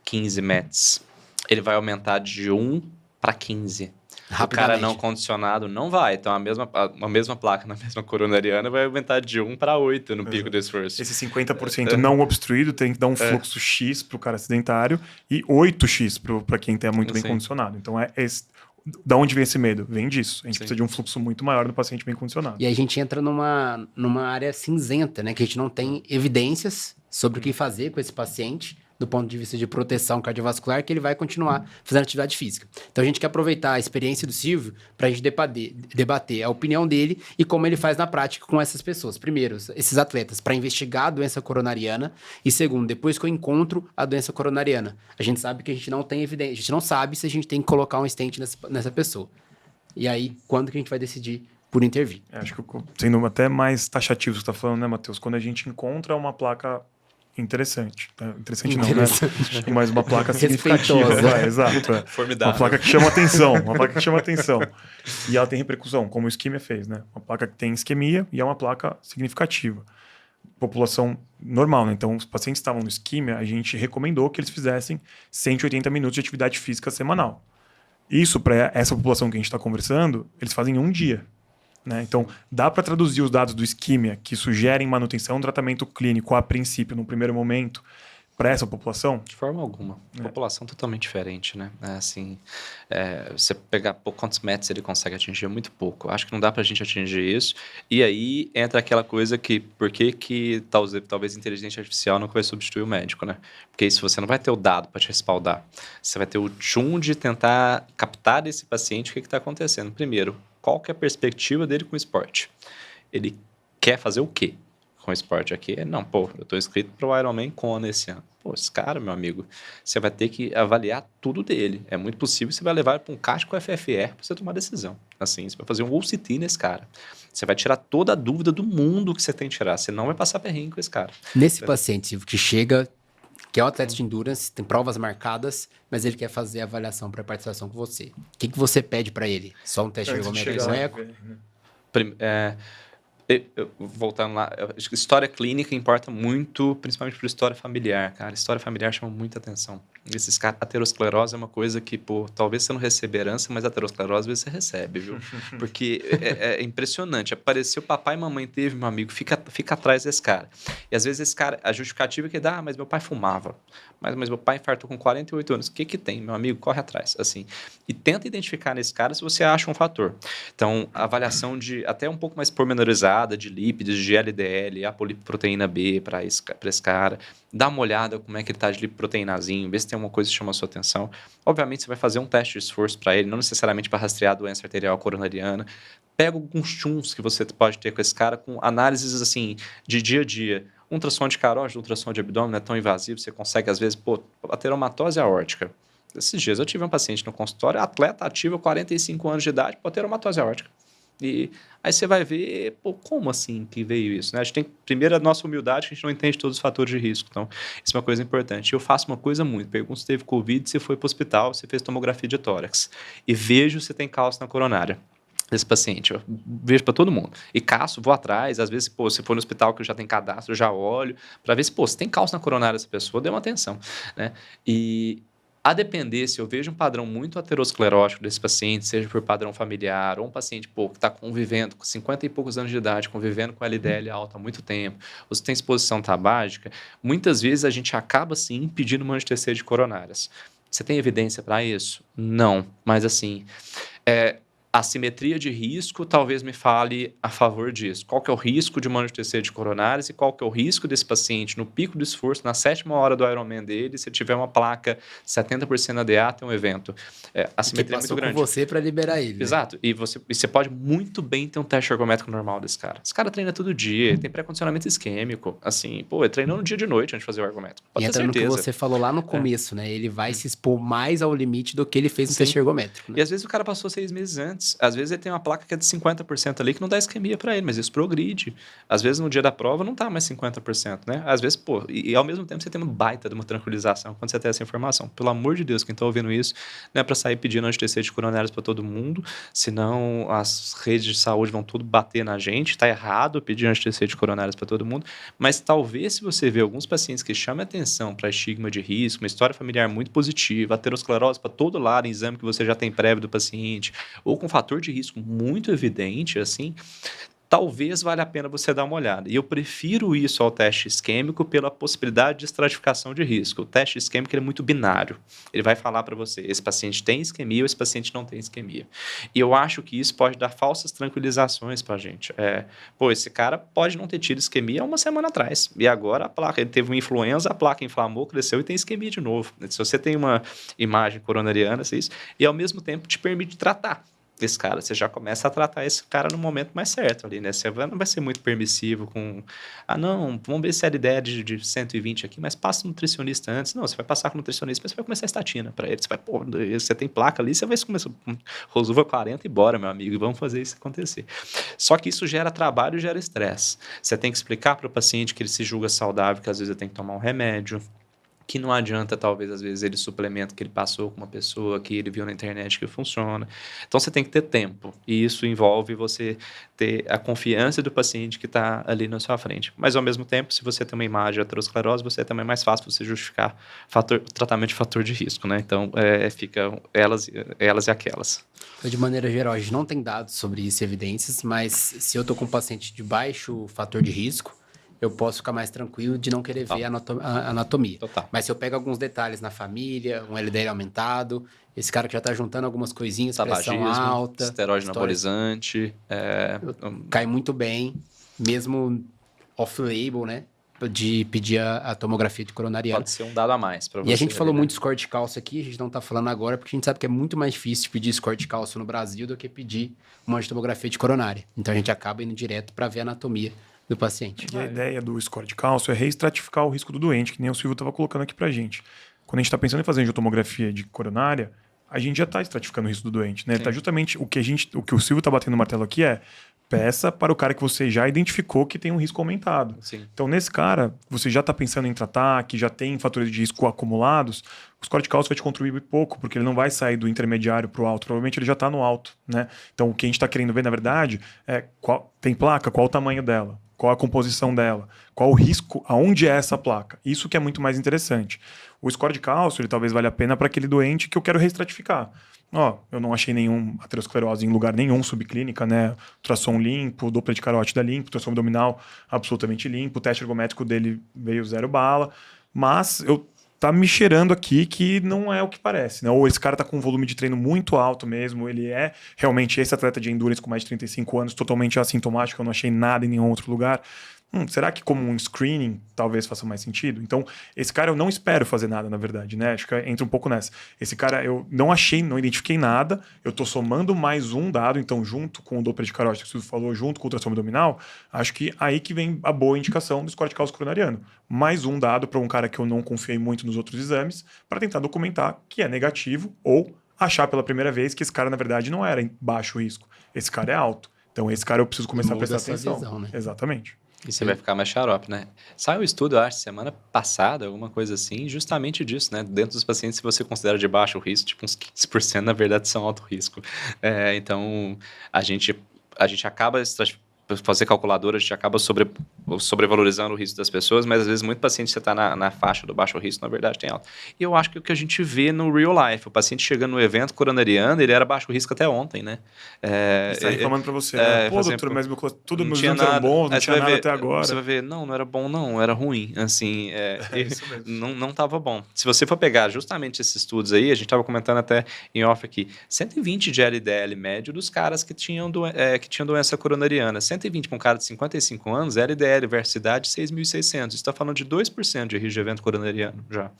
15 metros. Ele vai aumentar de 1 para 15. O cara não condicionado não vai. Então, a mesma placa na mesma coronariana vai aumentar de 1 para 8 no pico do esforço. Esse 50% não obstruído tem que dar um fluxo X para o cara sedentário e 8X para quem está muito bem condicionado. Então, da onde vem esse medo? Vem disso. A gente precisa de um fluxo muito maior no paciente bem condicionado. E aí a gente entra numa área cinzenta, né? Que a gente não tem evidências sobre o que fazer com esse paciente do ponto de vista de proteção cardiovascular, que ele vai continuar fazendo atividade física. Então a gente quer aproveitar a experiência do Silvio para a gente debater a opinião dele e como ele faz na prática com essas pessoas. Primeiro, esses atletas, para investigar a doença coronariana, e segundo, depois que eu encontro a doença coronariana. A gente sabe que a gente não tem evidência, a gente não sabe se a gente tem que colocar um stent nessa pessoa. E aí, quando que a gente vai decidir por intervir? Acho que sendo até mais taxativo que você está falando, né, Matheus? Quando a gente encontra uma placa interessante. Interessante não, né? Mas uma placa significativa. Exato. Formidável. Uma placa que chama atenção. E ela tem repercussão, como o Isquemia fez, né? Uma placa que tem isquemia e é uma placa significativa. População normal, né? Então, os pacientes que estavam no Isquemia, a gente recomendou que eles fizessem 180 minutos de atividade física semanal. Isso, para essa população que a gente está conversando, eles fazem em um dia. Né? Então, dá para traduzir os dados do Isquemia que sugerem manutenção do tratamento clínico a princípio, no primeiro momento, para essa população? De forma alguma. População totalmente diferente, né? Você pegar quantos metros ele consegue atingir é muito pouco. Acho que não dá para a gente atingir isso. E aí entra aquela coisa que, por que talvez a inteligência artificial não vai substituir o médico, né? Porque isso você não vai ter o dado para te respaldar. Você vai ter o tchum de tentar captar desse paciente o que está acontecendo. Primeiro, qual que é a perspectiva dele com o esporte? Ele quer fazer o quê com o esporte aqui? Não, eu estou inscrito para o Ironman Kona esse ano. Esse cara, meu amigo, você vai ter que avaliar tudo dele. É muito possível que você vai levar para um CAT com FFR para você tomar decisão. Assim, você vai fazer um OCT nesse cara. Você vai tirar toda a dúvida do mundo que você tem que tirar. Você não vai passar perrengue com esse cara. Nesse paciente, Silvio, que chega, que é um atleta de endurance, tem provas marcadas, mas ele quer fazer a avaliação para participação com você. O que você pede para ele? Só um teste ergométrico com eco? Voltando lá, acho que história clínica importa muito, principalmente para história familiar, cara. História familiar chama muita atenção. Esses caras, aterosclerose é uma coisa que, talvez você não receba herança, mas aterosclerose às vezes você recebe, viu? Porque é impressionante. Apareceu, papai e mamãe teve, meu amigo, fica atrás desse cara. E às vezes esse cara, a justificativa é que dá, mas meu pai fumava. Mas meu pai infartou com 48 anos. O que tem, meu amigo? Corre atrás, assim. E tenta identificar nesse cara se você acha um fator. Então, a avaliação até um pouco mais pormenorizada de lípidos, de LDL, apolipoproteína B para esse cara. Dá uma olhada como é que ele está de lipoproteinazinho, vê se tem uma coisa que chama a sua atenção. Obviamente, você vai fazer um teste de esforço para ele, não necessariamente para rastrear a doença arterial coronariana. Pega alguns tchuns que você pode ter com esse cara, com análises assim, de dia a dia. Ultrassom de carótida, ultrassom de abdômen não é tão invasivo, você consegue, às vezes, ateromatose aórtica. Esses dias eu tive um paciente no consultório, atleta ativo, 45 anos de idade, ateromatose aórtica. E aí você vai ver, como assim que veio isso? Né? A gente tem, primeiro, a nossa humildade, que a gente não entende todos os fatores de risco. Então, isso é uma coisa importante. Eu faço uma coisa muito, pergunto se teve Covid, se foi para o hospital, se fez tomografia de tórax. E vejo se tem cálcio na coronária desse paciente. Eu vejo para todo mundo. E caço, vou atrás, às vezes, se for no hospital que eu já tenho cadastro, eu já olho, para ver se tem cálcio na coronária dessa pessoa, dê uma atenção. Né? E a depender, se eu vejo um padrão muito aterosclerótico desse paciente, seja por padrão familiar, ou um paciente que está convivendo com 50 e poucos anos de idade, convivendo com LDL alta há muito tempo, ou se tem exposição tabágica, muitas vezes a gente acaba, sim, pedindo uma anti-TC de coronárias. Você tem evidência para isso? Não. Mas, assim, A simetria de risco talvez me fale a favor disso. Qual que é o risco de uma angiotensina de coronárias e qual que é o risco desse paciente no pico do esforço, na 7ª hora do Ironman dele, se ele tiver uma placa 70% na DA, tem um evento. A simetria é muito grande. Com você para liberar ele. Exato. Né? E você pode muito bem ter um teste ergométrico normal desse cara. Esse cara treina todo dia, tem pré-condicionamento isquêmico. Assim, ele treinou no dia de noite antes de fazer o ergométrico. Pode ter certeza. No que você falou lá no começo, né? Ele vai se expor mais ao limite do que ele fez no teste ergométrico. Né? E às vezes o cara passou 6 meses antes. Às vezes ele tem uma placa que é de 50% ali que não dá isquemia para ele, mas isso progride. Às vezes no dia da prova não tá mais 50%, né? Às vezes, e ao mesmo tempo você tem uma baita de uma tranquilização quando você tem essa informação. Pelo amor de Deus, quem tá ouvindo isso, não é para sair pedindo angiotensina de coronárias para todo mundo, senão as redes de saúde vão tudo bater na gente. Tá errado pedir angiotensina de coronárias para todo mundo, mas talvez se você vê alguns pacientes que chamam atenção para estigma de risco, uma história familiar muito positiva, aterosclerose para todo lado, em exame que você já tem prévio do paciente, ou com fator de risco muito evidente, assim, talvez valha a pena você dar uma olhada. E eu prefiro isso ao teste isquêmico pela possibilidade de estratificação de risco. O teste isquêmico ele é muito binário. Ele vai falar para você, esse paciente tem isquemia ou esse paciente não tem isquemia. E eu acho que isso pode dar falsas tranquilizações para a gente. Esse cara pode não ter tido isquemia há uma semana atrás. E agora a placa, ele teve uma influenza, a placa inflamou, cresceu e tem isquemia de novo. Se você tem uma imagem coronariana, é isso. E ao mesmo tempo te permite tratar esse cara, você já começa a tratar esse cara no momento mais certo ali, né? Você não vai ser muito permissivo com, não, vamos ver se é a ideia de 120 aqui, mas passa no nutricionista antes. Não, você vai passar com o nutricionista, mas você vai começar a estatina para ele. Você vai, você tem placa ali, você vai começar com Rosuva 40 e bora, meu amigo, vamos fazer isso acontecer. Só que isso gera trabalho e gera estresse. Você tem que explicar para o paciente que ele se julga saudável, que às vezes ele tem que tomar um remédio, que não adianta, talvez, às vezes, ele suplementa que ele passou com uma pessoa que ele viu na internet que funciona. Então, você tem que ter tempo. E isso envolve você ter a confiança do paciente que está ali na sua frente. Mas, ao mesmo tempo, se você tem uma imagem de aterosclerose, você é também mais fácil você justificar tratamento de fator de risco, né? Então, fica elas e aquelas. De maneira geral, a gente não tem dados sobre isso, evidências, mas se eu estou com um paciente de baixo fator de risco, eu posso ficar mais tranquilo de não querer ver a anatomia. Total. Mas se eu pego alguns detalhes na família, um LDL aumentado, esse cara que já está juntando algumas coisinhas, pressão alta... esteroide anabolizante... Cai muito bem, mesmo off-label, né? De pedir a tomografia de coronariana. Pode ser um dado a mais para você. E a gente falou muito score de cálcio aqui, a gente não está falando agora, porque a gente sabe que é muito mais difícil pedir score de cálcio no Brasil do que pedir uma tomografia de coronária. Então a gente acaba indo direto para ver a anatomia do paciente. E a ideia do score de cálcio é reestratificar o risco do doente, que nem o Silvio estava colocando aqui pra gente. Quando a gente está pensando em fazer angiotomografia de coronária, a gente já está estratificando o risco do doente, né? Tá justamente o que o Silvio está batendo no martelo aqui peça para o cara que você já identificou que tem um risco aumentado. Sim. Então, nesse cara, você já está pensando em tratar, que já tem fatores de risco acumulados, o score de cálcio vai te contribuir pouco, porque ele não vai sair do intermediário para o alto. Provavelmente ele já está no alto, né? Então, o que a gente está querendo ver, na verdade, é tem placa, qual o tamanho dela, qual a composição dela, qual o risco, aonde é essa placa. Isso que é muito mais interessante. O score de cálcio, ele talvez valha a pena para aquele doente que eu quero reestratificar. Eu não achei nenhum aterosclerose em lugar nenhum, subclínica, né? Ultrassom limpo, Doppler de carótida limpo, ultrassom abdominal absolutamente limpo, o teste ergométrico dele veio 0 bala, mas tá me cheirando aqui que não é o que parece, né? Ou esse cara tá com um volume de treino muito alto mesmo, ele é realmente esse atleta de endurance com mais de 35 anos, totalmente assintomático, eu não achei nada em nenhum outro lugar. Será que como um screening talvez faça mais sentido? Então, esse cara eu não espero fazer nada, na verdade, né? Acho que entra um pouco nessa. Esse cara eu não identifiquei nada, eu tô somando mais um dado, então junto com o Doppler de carótida que o Silvio falou, junto com o ultrassom abdominal, acho que aí que vem a boa indicação do score de cálcio coronariano. Mais um dado para um cara que eu não confiei muito nos outros exames, para tentar documentar que é negativo ou achar pela primeira vez que esse cara, na verdade, não era em baixo risco. Esse cara é alto. Então, esse cara eu preciso começar a prestar atenção. Visão, né? Exatamente. E você vai ficar mais xarope, né? Saiu um estudo, eu acho, semana passada, alguma coisa assim, justamente disso, né? Dentro dos pacientes, se você considera de baixo risco, tipo uns 15%, na verdade, são alto risco. Então, a gente acaba fazer calculadora, a gente acaba sobrevalorizando o risco das pessoas, mas às vezes muito paciente você está na faixa do baixo risco, na verdade tem alto. E eu acho que o que a gente vê no real life, o paciente chegando no evento coronariano, ele era baixo risco até ontem, né? Está reclamando para você, né? Pô, doutor, mas tudo meus exames eram bons, não tinha nada até agora. Você vai ver, não era bom não, era ruim, assim, isso mesmo. não estava bom. Se você for pegar justamente esses estudos aí, a gente estava comentando até em off aqui, 120 de LDL médio dos caras que tinham doença coronariana, 120 para um cara de 55 anos, LDL versus idade 6.600, está falando de 2% de risco de evento coronariano já.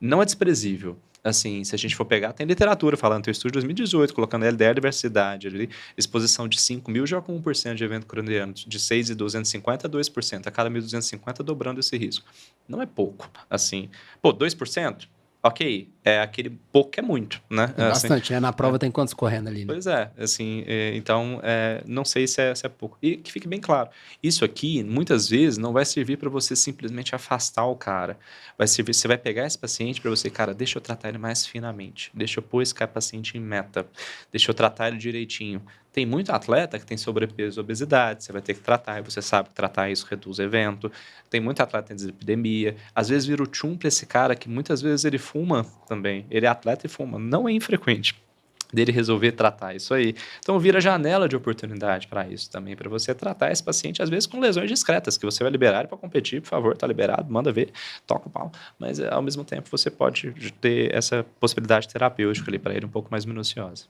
Não é desprezível. Assim, se a gente for pegar, tem literatura falando, tem o estudo de 2018, colocando LDL diversidade ali, exposição de 5.000 já com 1% de evento coronariano, de 6.250 a 2%, a cada 1.250 dobrando esse risco. Não é pouco, assim. Pô, 2%? Ok, é aquele pouco que é muito, né? É bastante, né? Na prova tem quantos correndo ali, né? Pois é, assim, então, não sei se é pouco. E que fique bem claro, isso aqui, muitas vezes, não vai servir para você simplesmente afastar o cara. Vai servir, você vai pegar esse paciente para você, cara, deixa eu tratar ele mais finamente, deixa eu pôr esse paciente em meta, deixa eu tratar ele direitinho. Tem muito atleta que tem sobrepeso e obesidade, você vai ter que tratar, e você sabe que tratar isso reduz o evento. Tem muito atleta que tem dislipidemia. Às vezes vira o tchum para esse cara que muitas vezes ele fuma também. Ele é atleta e fuma. Não é infrequente dele resolver tratar isso aí. Então vira janela de oportunidade para isso também, para você tratar esse paciente, às vezes com lesões discretas, que você vai liberar para competir, por favor, tá liberado, manda ver, toca o pau. Mas ao mesmo tempo você pode ter essa possibilidade terapêutica ali para ele um pouco mais minuciosa.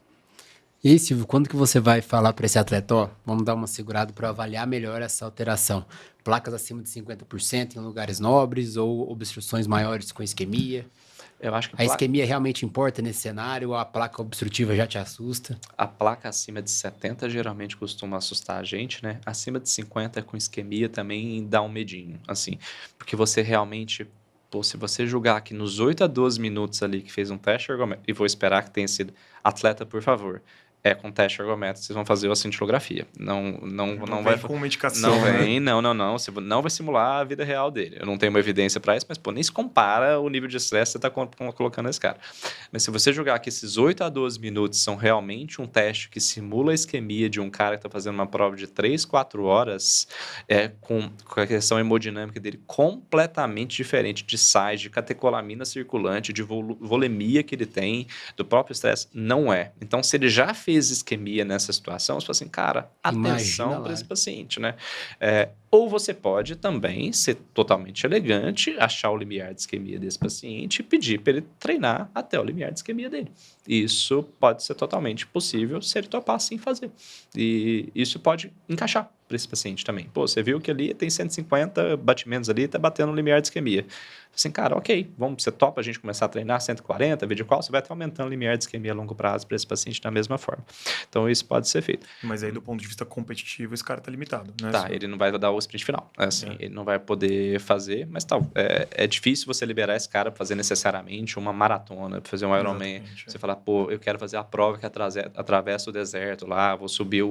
E aí, Silvio, quando que você vai falar para esse atleta, ó, vamos dar uma segurada para avaliar melhor essa alteração? Placas acima de 50% em lugares nobres ou obstruções maiores com isquemia? Eu acho que a isquemia realmente importa nesse cenário ou a placa obstrutiva já te assusta? A placa acima de 70 geralmente costuma assustar a gente, né? Acima de 50 com isquemia também dá um medinho, assim, porque você realmente... Pô, se você julgar que nos 8 a 12 minutos ali que fez um teste ergométrico, e vou esperar que tenha sido atleta, por favor, com teste ergométrico, vocês vão fazer a cintilografia. Não vai com medicação. Não vem, não. Você não vai simular a vida real dele. Eu não tenho uma evidência para isso, mas pô, nem se compara o nível de estresse que você está colocando nesse cara. Mas se você julgar que esses 8 a 12 minutos são realmente um teste que simula a isquemia de um cara que está fazendo uma prova de 3, 4 horas, com a questão hemodinâmica dele completamente diferente de sais, de catecolamina circulante, de volemia que ele tem, do próprio estresse, não é. Então, se ele já fez isquemia nessa situação, você fala assim, cara, atenção para esse paciente, né? Ou você pode também ser totalmente elegante, achar o limiar de isquemia desse paciente e pedir para ele treinar até o limiar de isquemia dele. Isso pode ser totalmente possível se ele topar sim fazer. E isso pode encaixar para esse paciente também. Pô, você viu que ali tem 150 batimentos ali, tá batendo no limiar de isquemia. Assim, cara, ok, você topa a gente começar a treinar 140, vídeo qual, você vai estar aumentando o limiar de isquemia a longo prazo para esse paciente da mesma forma. Então, isso pode ser feito. Mas aí, do ponto de vista competitivo, esse cara tá limitado, né? Tá, ele não vai dar o sprint final. Assim, ele não vai poder fazer, mas tal. É difícil você liberar esse cara para fazer necessariamente uma maratona, para fazer um Ironman. Você falar, pô, eu quero fazer a prova que atravessa o deserto lá, vou subir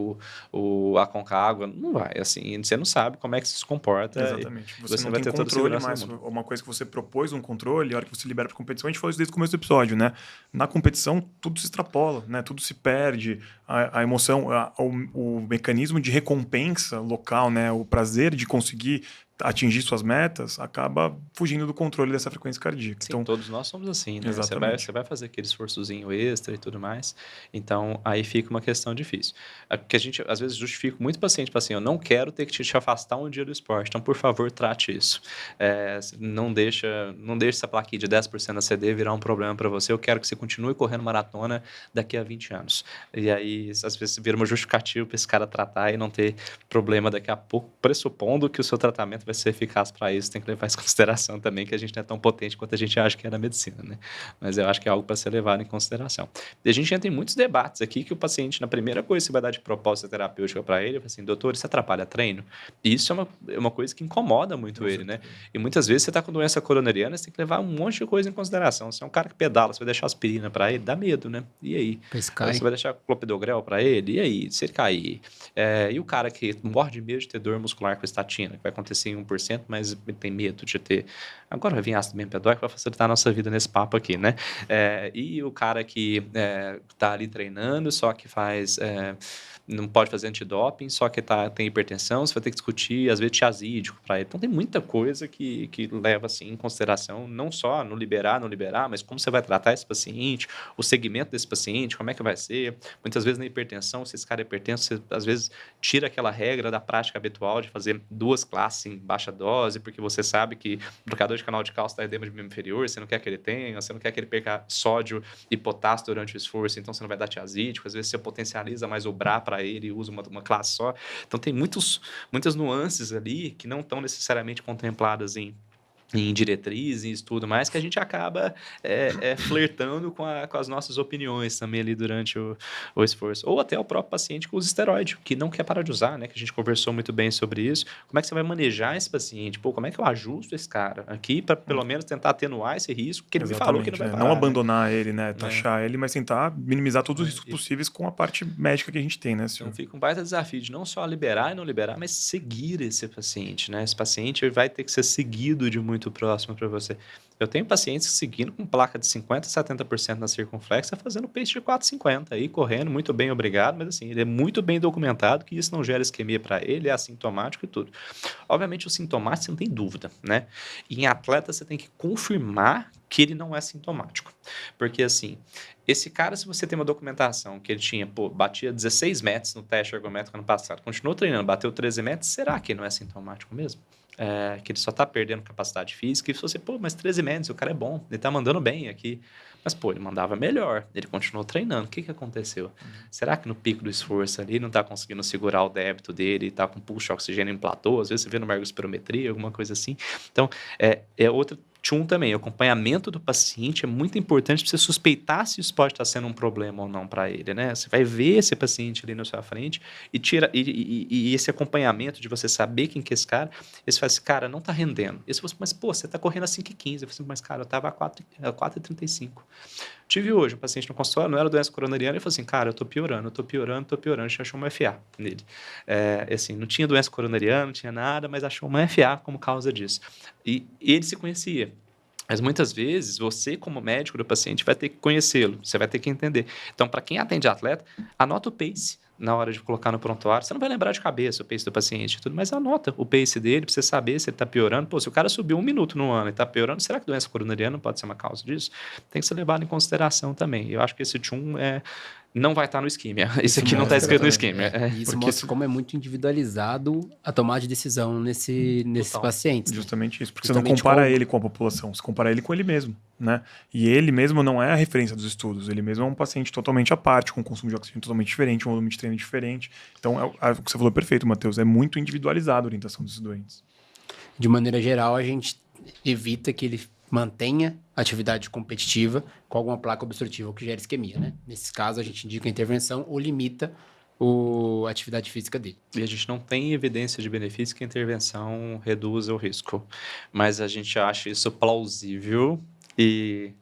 a Concagua. Não vai, assim, você não sabe como é que isso se comporta. Exatamente. Você não vai tem ter controle, mas uma coisa que você propôs um controle, a hora que você libera para competição, a gente falou isso desde o começo do episódio, né? Na competição, tudo se extrapola, né? Tudo se perde, a emoção, o mecanismo de recompensa local, né? O prazer de conseguir atingir suas metas, acaba fugindo do controle dessa frequência cardíaca. Sim, então, todos nós somos assim, né? Você vai fazer aquele esforçozinho extra e tudo mais, então aí fica uma questão difícil. Porque a gente, às vezes, justifica muito paciente para assim, eu não quero ter que te afastar um dia do esporte, então, por favor, trate isso. Não deixa essa plaquinha de 10% da CD virar um problema para você, eu quero que você continue correndo maratona daqui a 20 anos. E aí, às vezes, vira uma justificativa para esse cara tratar e não ter problema daqui a pouco, pressupondo que o seu tratamento vai ser eficaz para isso, tem que levar em consideração também que a gente não é tão potente quanto a gente acha que é na medicina, né? Mas eu acho que é algo para ser levado em consideração. E a gente entra em muitos debates aqui que o paciente, na primeira coisa que você vai dar de proposta terapêutica para ele, fala assim, doutor, isso atrapalha treino? E isso é uma coisa que incomoda muito ele, né? E muitas vezes você está com doença coronariana, você tem que levar um monte de coisa em consideração. Se é um cara que pedala, você vai deixar aspirina para ele, dá medo, né? E aí? Você vai deixar clopidogrel para ele? E aí? Se ele cair? E o cara que morre de medo de ter dor muscular com estatina, que vai acontecer em 1%, mas ele tem medo de ter... Agora vai vir ácido bempedoico, vai facilitar a nossa vida nesse papo aqui, né? E o cara que está ali treinando, só que faz... não pode fazer antidoping, só que tem hipertensão, você vai ter que discutir, às vezes, tiazídico para ele. Então, tem muita coisa que leva, assim, em consideração, não só no liberar, mas como você vai tratar esse paciente, o segmento desse paciente, como é que vai ser. Muitas vezes, na hipertensão, se esse cara é hipertenso, você, às vezes, tira aquela regra da prática habitual de fazer 2 classes em baixa dose, porque você sabe que o bloqueador de canal de cálcio dá edema de membro inferior, você não quer que ele tenha, você não quer que ele perca sódio e potássio durante o esforço, então você não vai dar tiazídico, às vezes você potencializa mais o BRA para ele e usa uma classe só. Então tem muitas nuances ali que não estão necessariamente contempladas em diretriz, em estudo, mas que a gente acaba flertando com as nossas opiniões também ali durante o esforço. Ou até o próprio paciente que usa esteroide, que não quer parar de usar, né? Que a gente conversou muito bem sobre isso. Como é que você vai manejar esse paciente? Como é que eu ajusto esse cara aqui para pelo menos tentar atenuar esse risco que ele me falou que não vai parar. Não abandonar ele, né? Taxar ele, mas tentar minimizar todos os riscos possíveis com a parte médica que a gente tem, né, senhor? Então fica um baita desafio de não só liberar e não liberar, mas seguir esse paciente, né? Esse paciente vai ter que ser seguido de muito próximo para você. Eu tenho pacientes seguindo com placa de 50%, 70% na circunflexa, fazendo pace de 4,50 aí, correndo, muito bem, obrigado, mas assim, ele é muito bem documentado que isso não gera isquemia para ele, é assintomático e tudo. Obviamente, o sintomático você não tem dúvida, né? E em atleta você tem que confirmar que ele não é sintomático. Porque assim, esse cara, se você tem uma documentação que ele tinha, batia 16 metros no teste ergométrico ano passado, continuou treinando, bateu 13 metros, será que ele não é sintomático mesmo? Que ele só está perdendo capacidade física, e se você, mas 13 metros, o cara é bom, ele está mandando bem aqui. Mas, ele mandava melhor, ele continuou treinando. O que aconteceu? Será que no pico do esforço ali não está conseguindo segurar o débito dele, está com pulso de oxigênio em platô? Às vezes você vê numa ergospirometria, alguma coisa assim. Então, é outra também, o acompanhamento do paciente é muito importante para você suspeitar se isso pode estar sendo um problema ou não para ele, né? Você vai ver esse paciente ali na sua frente e esse acompanhamento de você saber quem que é esse cara, você fala assim, cara, não está rendendo. E você fala assim, mas você está correndo a 5,15. Eu falei assim, mas cara, eu estava a 4,35. Tive hoje um paciente no consultório, não era doença coronariana, e falou assim, cara, eu tô piorando. A gente achou uma FA nele. Assim, não tinha doença coronariana, não tinha nada, mas achou uma FA como causa disso. E ele se conhecia. Mas muitas vezes, você como médico do paciente vai ter que conhecê-lo, você vai ter que entender. Então, para quem atende atleta, anota o pace na hora de colocar no prontuário. Você não vai lembrar de cabeça o pace do paciente e tudo, mas anota o pace dele para você saber se ele está piorando. Se o cara subiu 1 minuto no ano e está piorando, será que doença coronariana pode ser uma causa disso? Tem que ser levado em consideração também. Eu acho que esse TUM não vai estar no esquema. Isso aqui não está escrito no esquema. Isso mostra como é muito individualizado a tomada de decisão nesses pacientes. Justamente isso, porque você não compara ele com a população, você compara ele com ele mesmo, né? E ele mesmo não é a referência dos estudos, ele mesmo é um paciente totalmente à parte, com consumo de oxigênio totalmente diferente, um volume de treino diferente. Então, o que você falou é perfeito, Matheus, é muito individualizado a orientação desses doentes. De maneira geral, a gente evita que ele mantenha atividade competitiva com alguma placa obstrutiva que gera isquemia, né? Nesse caso, a gente indica a intervenção ou limita a atividade física dele. E a gente não tem evidência de benefício que a intervenção reduza o risco, mas a gente acha isso plausível e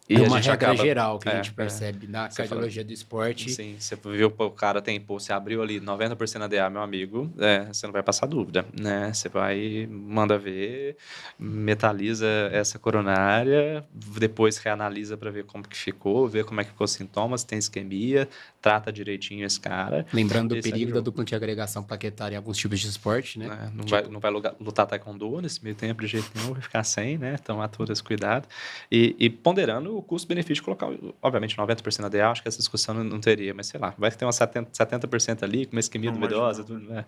é uma regra geral que a gente percebe na cardiologia do esporte. Sim, você viu, o cara você abriu ali 90% ADA, meu amigo, você não vai passar dúvida, né? Você vai, manda ver, metaliza essa coronária, depois reanalisa para ver como que ficou, ver como é que ficou os sintomas, tem isquemia, trata direitinho esse cara. Lembrando do perigo da dupla antiagregação plaquetária em alguns tipos de esporte, né? Não vai lutar taekwondo nesse meio tempo de jeito nenhum, vai ficar sem, né? Tomar todo esse cuidado. E ponderando o custo-benefício de colocar, obviamente, 90% na DA, acho que essa discussão não teria, mas sei lá, vai ter umas 70% ali, com uma isquemia duvidosa, tudo, né?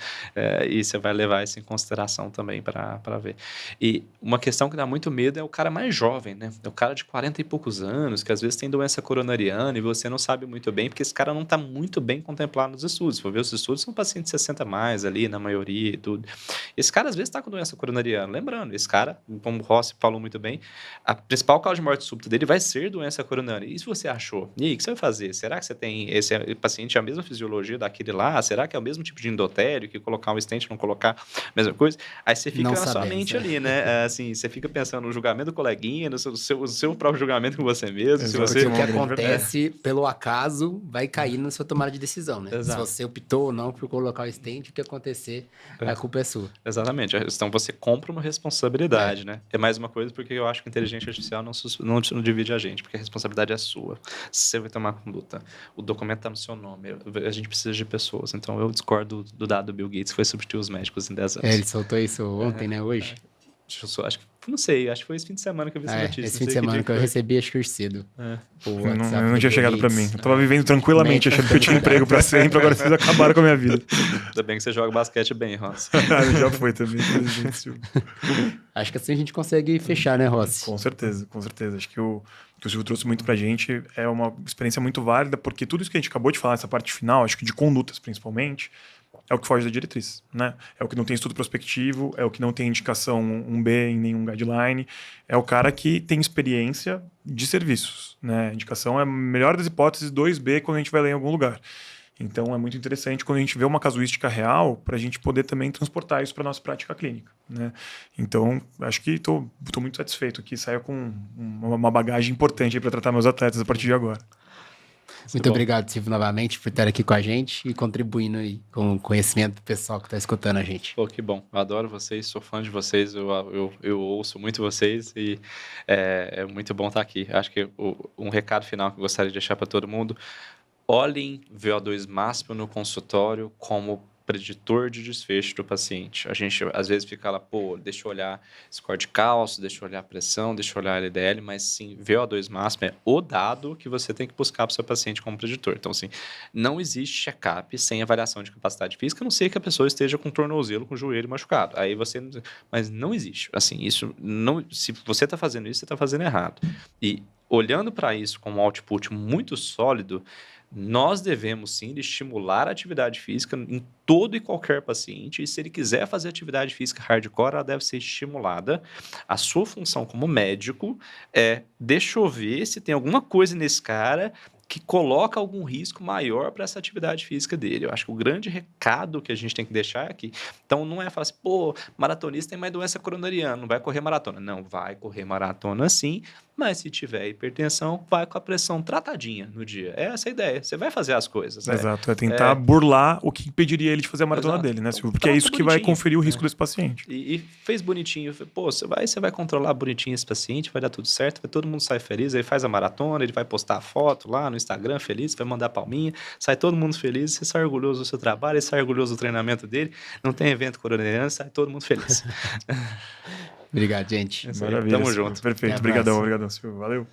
E você vai levar isso em consideração também para ver. E uma questão que dá muito medo é o cara mais jovem, né? É o cara de 40 e poucos anos, que às vezes tem doença coronariana e você não sabe muito bem, porque esse cara não está muito bem contemplado nos estudos. Se for ver os estudos, são pacientes de 60 mais ali, na maioria e tudo. Esse cara, às vezes, está com doença coronariana. Lembrando, esse cara, como o Rossi falou muito bem, a principal causa de morte súbita dele vai ser doença coronariana. E se você achou? E aí, o que você vai fazer? Será que você tem esse paciente a mesma fisiologia daquele lá? Será que é o mesmo tipo de endotério que colocar um stent, não colocar a mesma coisa? Aí você fica na sua mente ali, né? Assim, você fica pensando no julgamento do coleguinha, no seu próprio julgamento com você mesmo. Se o que acontece, pelo acaso, vai cair interferindo na sua tomada de decisão, né? Exato. Se você optou ou não por colocar o stent, o que acontecer, a culpa é sua. Exatamente. Então você compra uma responsabilidade, né? É mais uma coisa porque eu acho que a inteligência artificial não divide a gente, porque a responsabilidade é sua. Você vai tomar conduta. O documento está no seu nome. A gente precisa de pessoas. Então eu discordo do dado do Bill Gates, que foi substituir os médicos em 10 anos. Ele soltou isso ontem, né? Hoje. Acho que, não sei, acho que foi esse fim de semana que eu vi essa notícia. Esse fim de semana que eu recebi, acho que hoje cedo. Não tinha chegado pra mim. Eu tava vivendo tranquilamente, achando que eu tinha emprego pra sempre, agora vocês acabaram com a minha vida. Ainda bem que você joga basquete bem, Ross. Já foi também, infelizmente. Acho que assim a gente consegue fechar, né, Rossi? Com certeza, com certeza. Acho que o Silvio trouxe muito pra gente é uma experiência muito válida, porque tudo isso que a gente acabou de falar, essa parte final, acho que de condutas principalmente, é o que foge da diretriz, né? É o que não tem estudo prospectivo, é o que não tem indicação 1B em nenhum guideline, é o cara que tem experiência de serviços, né? A indicação é a melhor das hipóteses 2B quando a gente vai ler em algum lugar. Então é muito interessante quando a gente vê uma casuística real para a gente poder também transportar isso para nossa prática clínica, né? Então acho que estou muito satisfeito aqui, saio com uma bagagem importante para tratar meus atletas a partir de agora. Muito obrigado, Silvio, novamente, por estar aqui com a gente e contribuindo aí com o conhecimento do pessoal que está escutando a gente. Pô, que bom. Eu adoro vocês, sou fã de vocês, eu ouço muito vocês e é muito bom estar aqui. Acho que um recado final que eu gostaria de deixar para todo mundo: olhem VO2 máximo no consultório como preditor de desfecho do paciente. A gente, às vezes, fica lá, pô, deixa eu olhar score de cálcio, deixa eu olhar pressão, deixa eu olhar LDL, mas, sim, VO2 máximo é o dado que você tem que buscar para o seu paciente como preditor. Então, assim, não existe check-up sem avaliação de capacidade física, a não ser que a pessoa esteja com tornozelo, com joelho machucado. Aí você... Mas não existe. Assim, isso não... Se você está fazendo isso, você está fazendo errado. E, olhando para isso como um output muito sólido, nós devemos sim estimular a atividade física em todo e qualquer paciente, e se ele quiser fazer atividade física hardcore, ela deve ser estimulada. A sua função como médico é: deixa eu ver se tem alguma coisa nesse cara que coloca algum risco maior para essa atividade física dele. Eu acho que o grande recado que a gente tem que deixar aqui, então não é falar assim, pô, maratonista tem mais doença coronariana, não vai correr maratona. Não, vai correr maratona sim, mas se tiver hipertensão, vai com a pressão tratadinha no dia. É essa a ideia. Você vai fazer as coisas. Exato, é tentar burlar o que impediria ele de fazer a maratona dele, né, Silvio? Porque é isso que vai conferir o risco desse paciente. E fez bonitinho. Pô, você vai controlar bonitinho esse paciente, vai dar tudo certo, vai todo mundo sair feliz, aí faz a maratona, ele vai postar a foto lá no Instagram feliz, vai mandar palminha, sai todo mundo feliz, você sai orgulhoso do seu trabalho, ele sai orgulhoso do treinamento dele, não tem evento coronariano, sai todo mundo feliz. Obrigado, gente. Maravilha. Tamo junto. Perfeito. Obrigadão, Silvio. Valeu.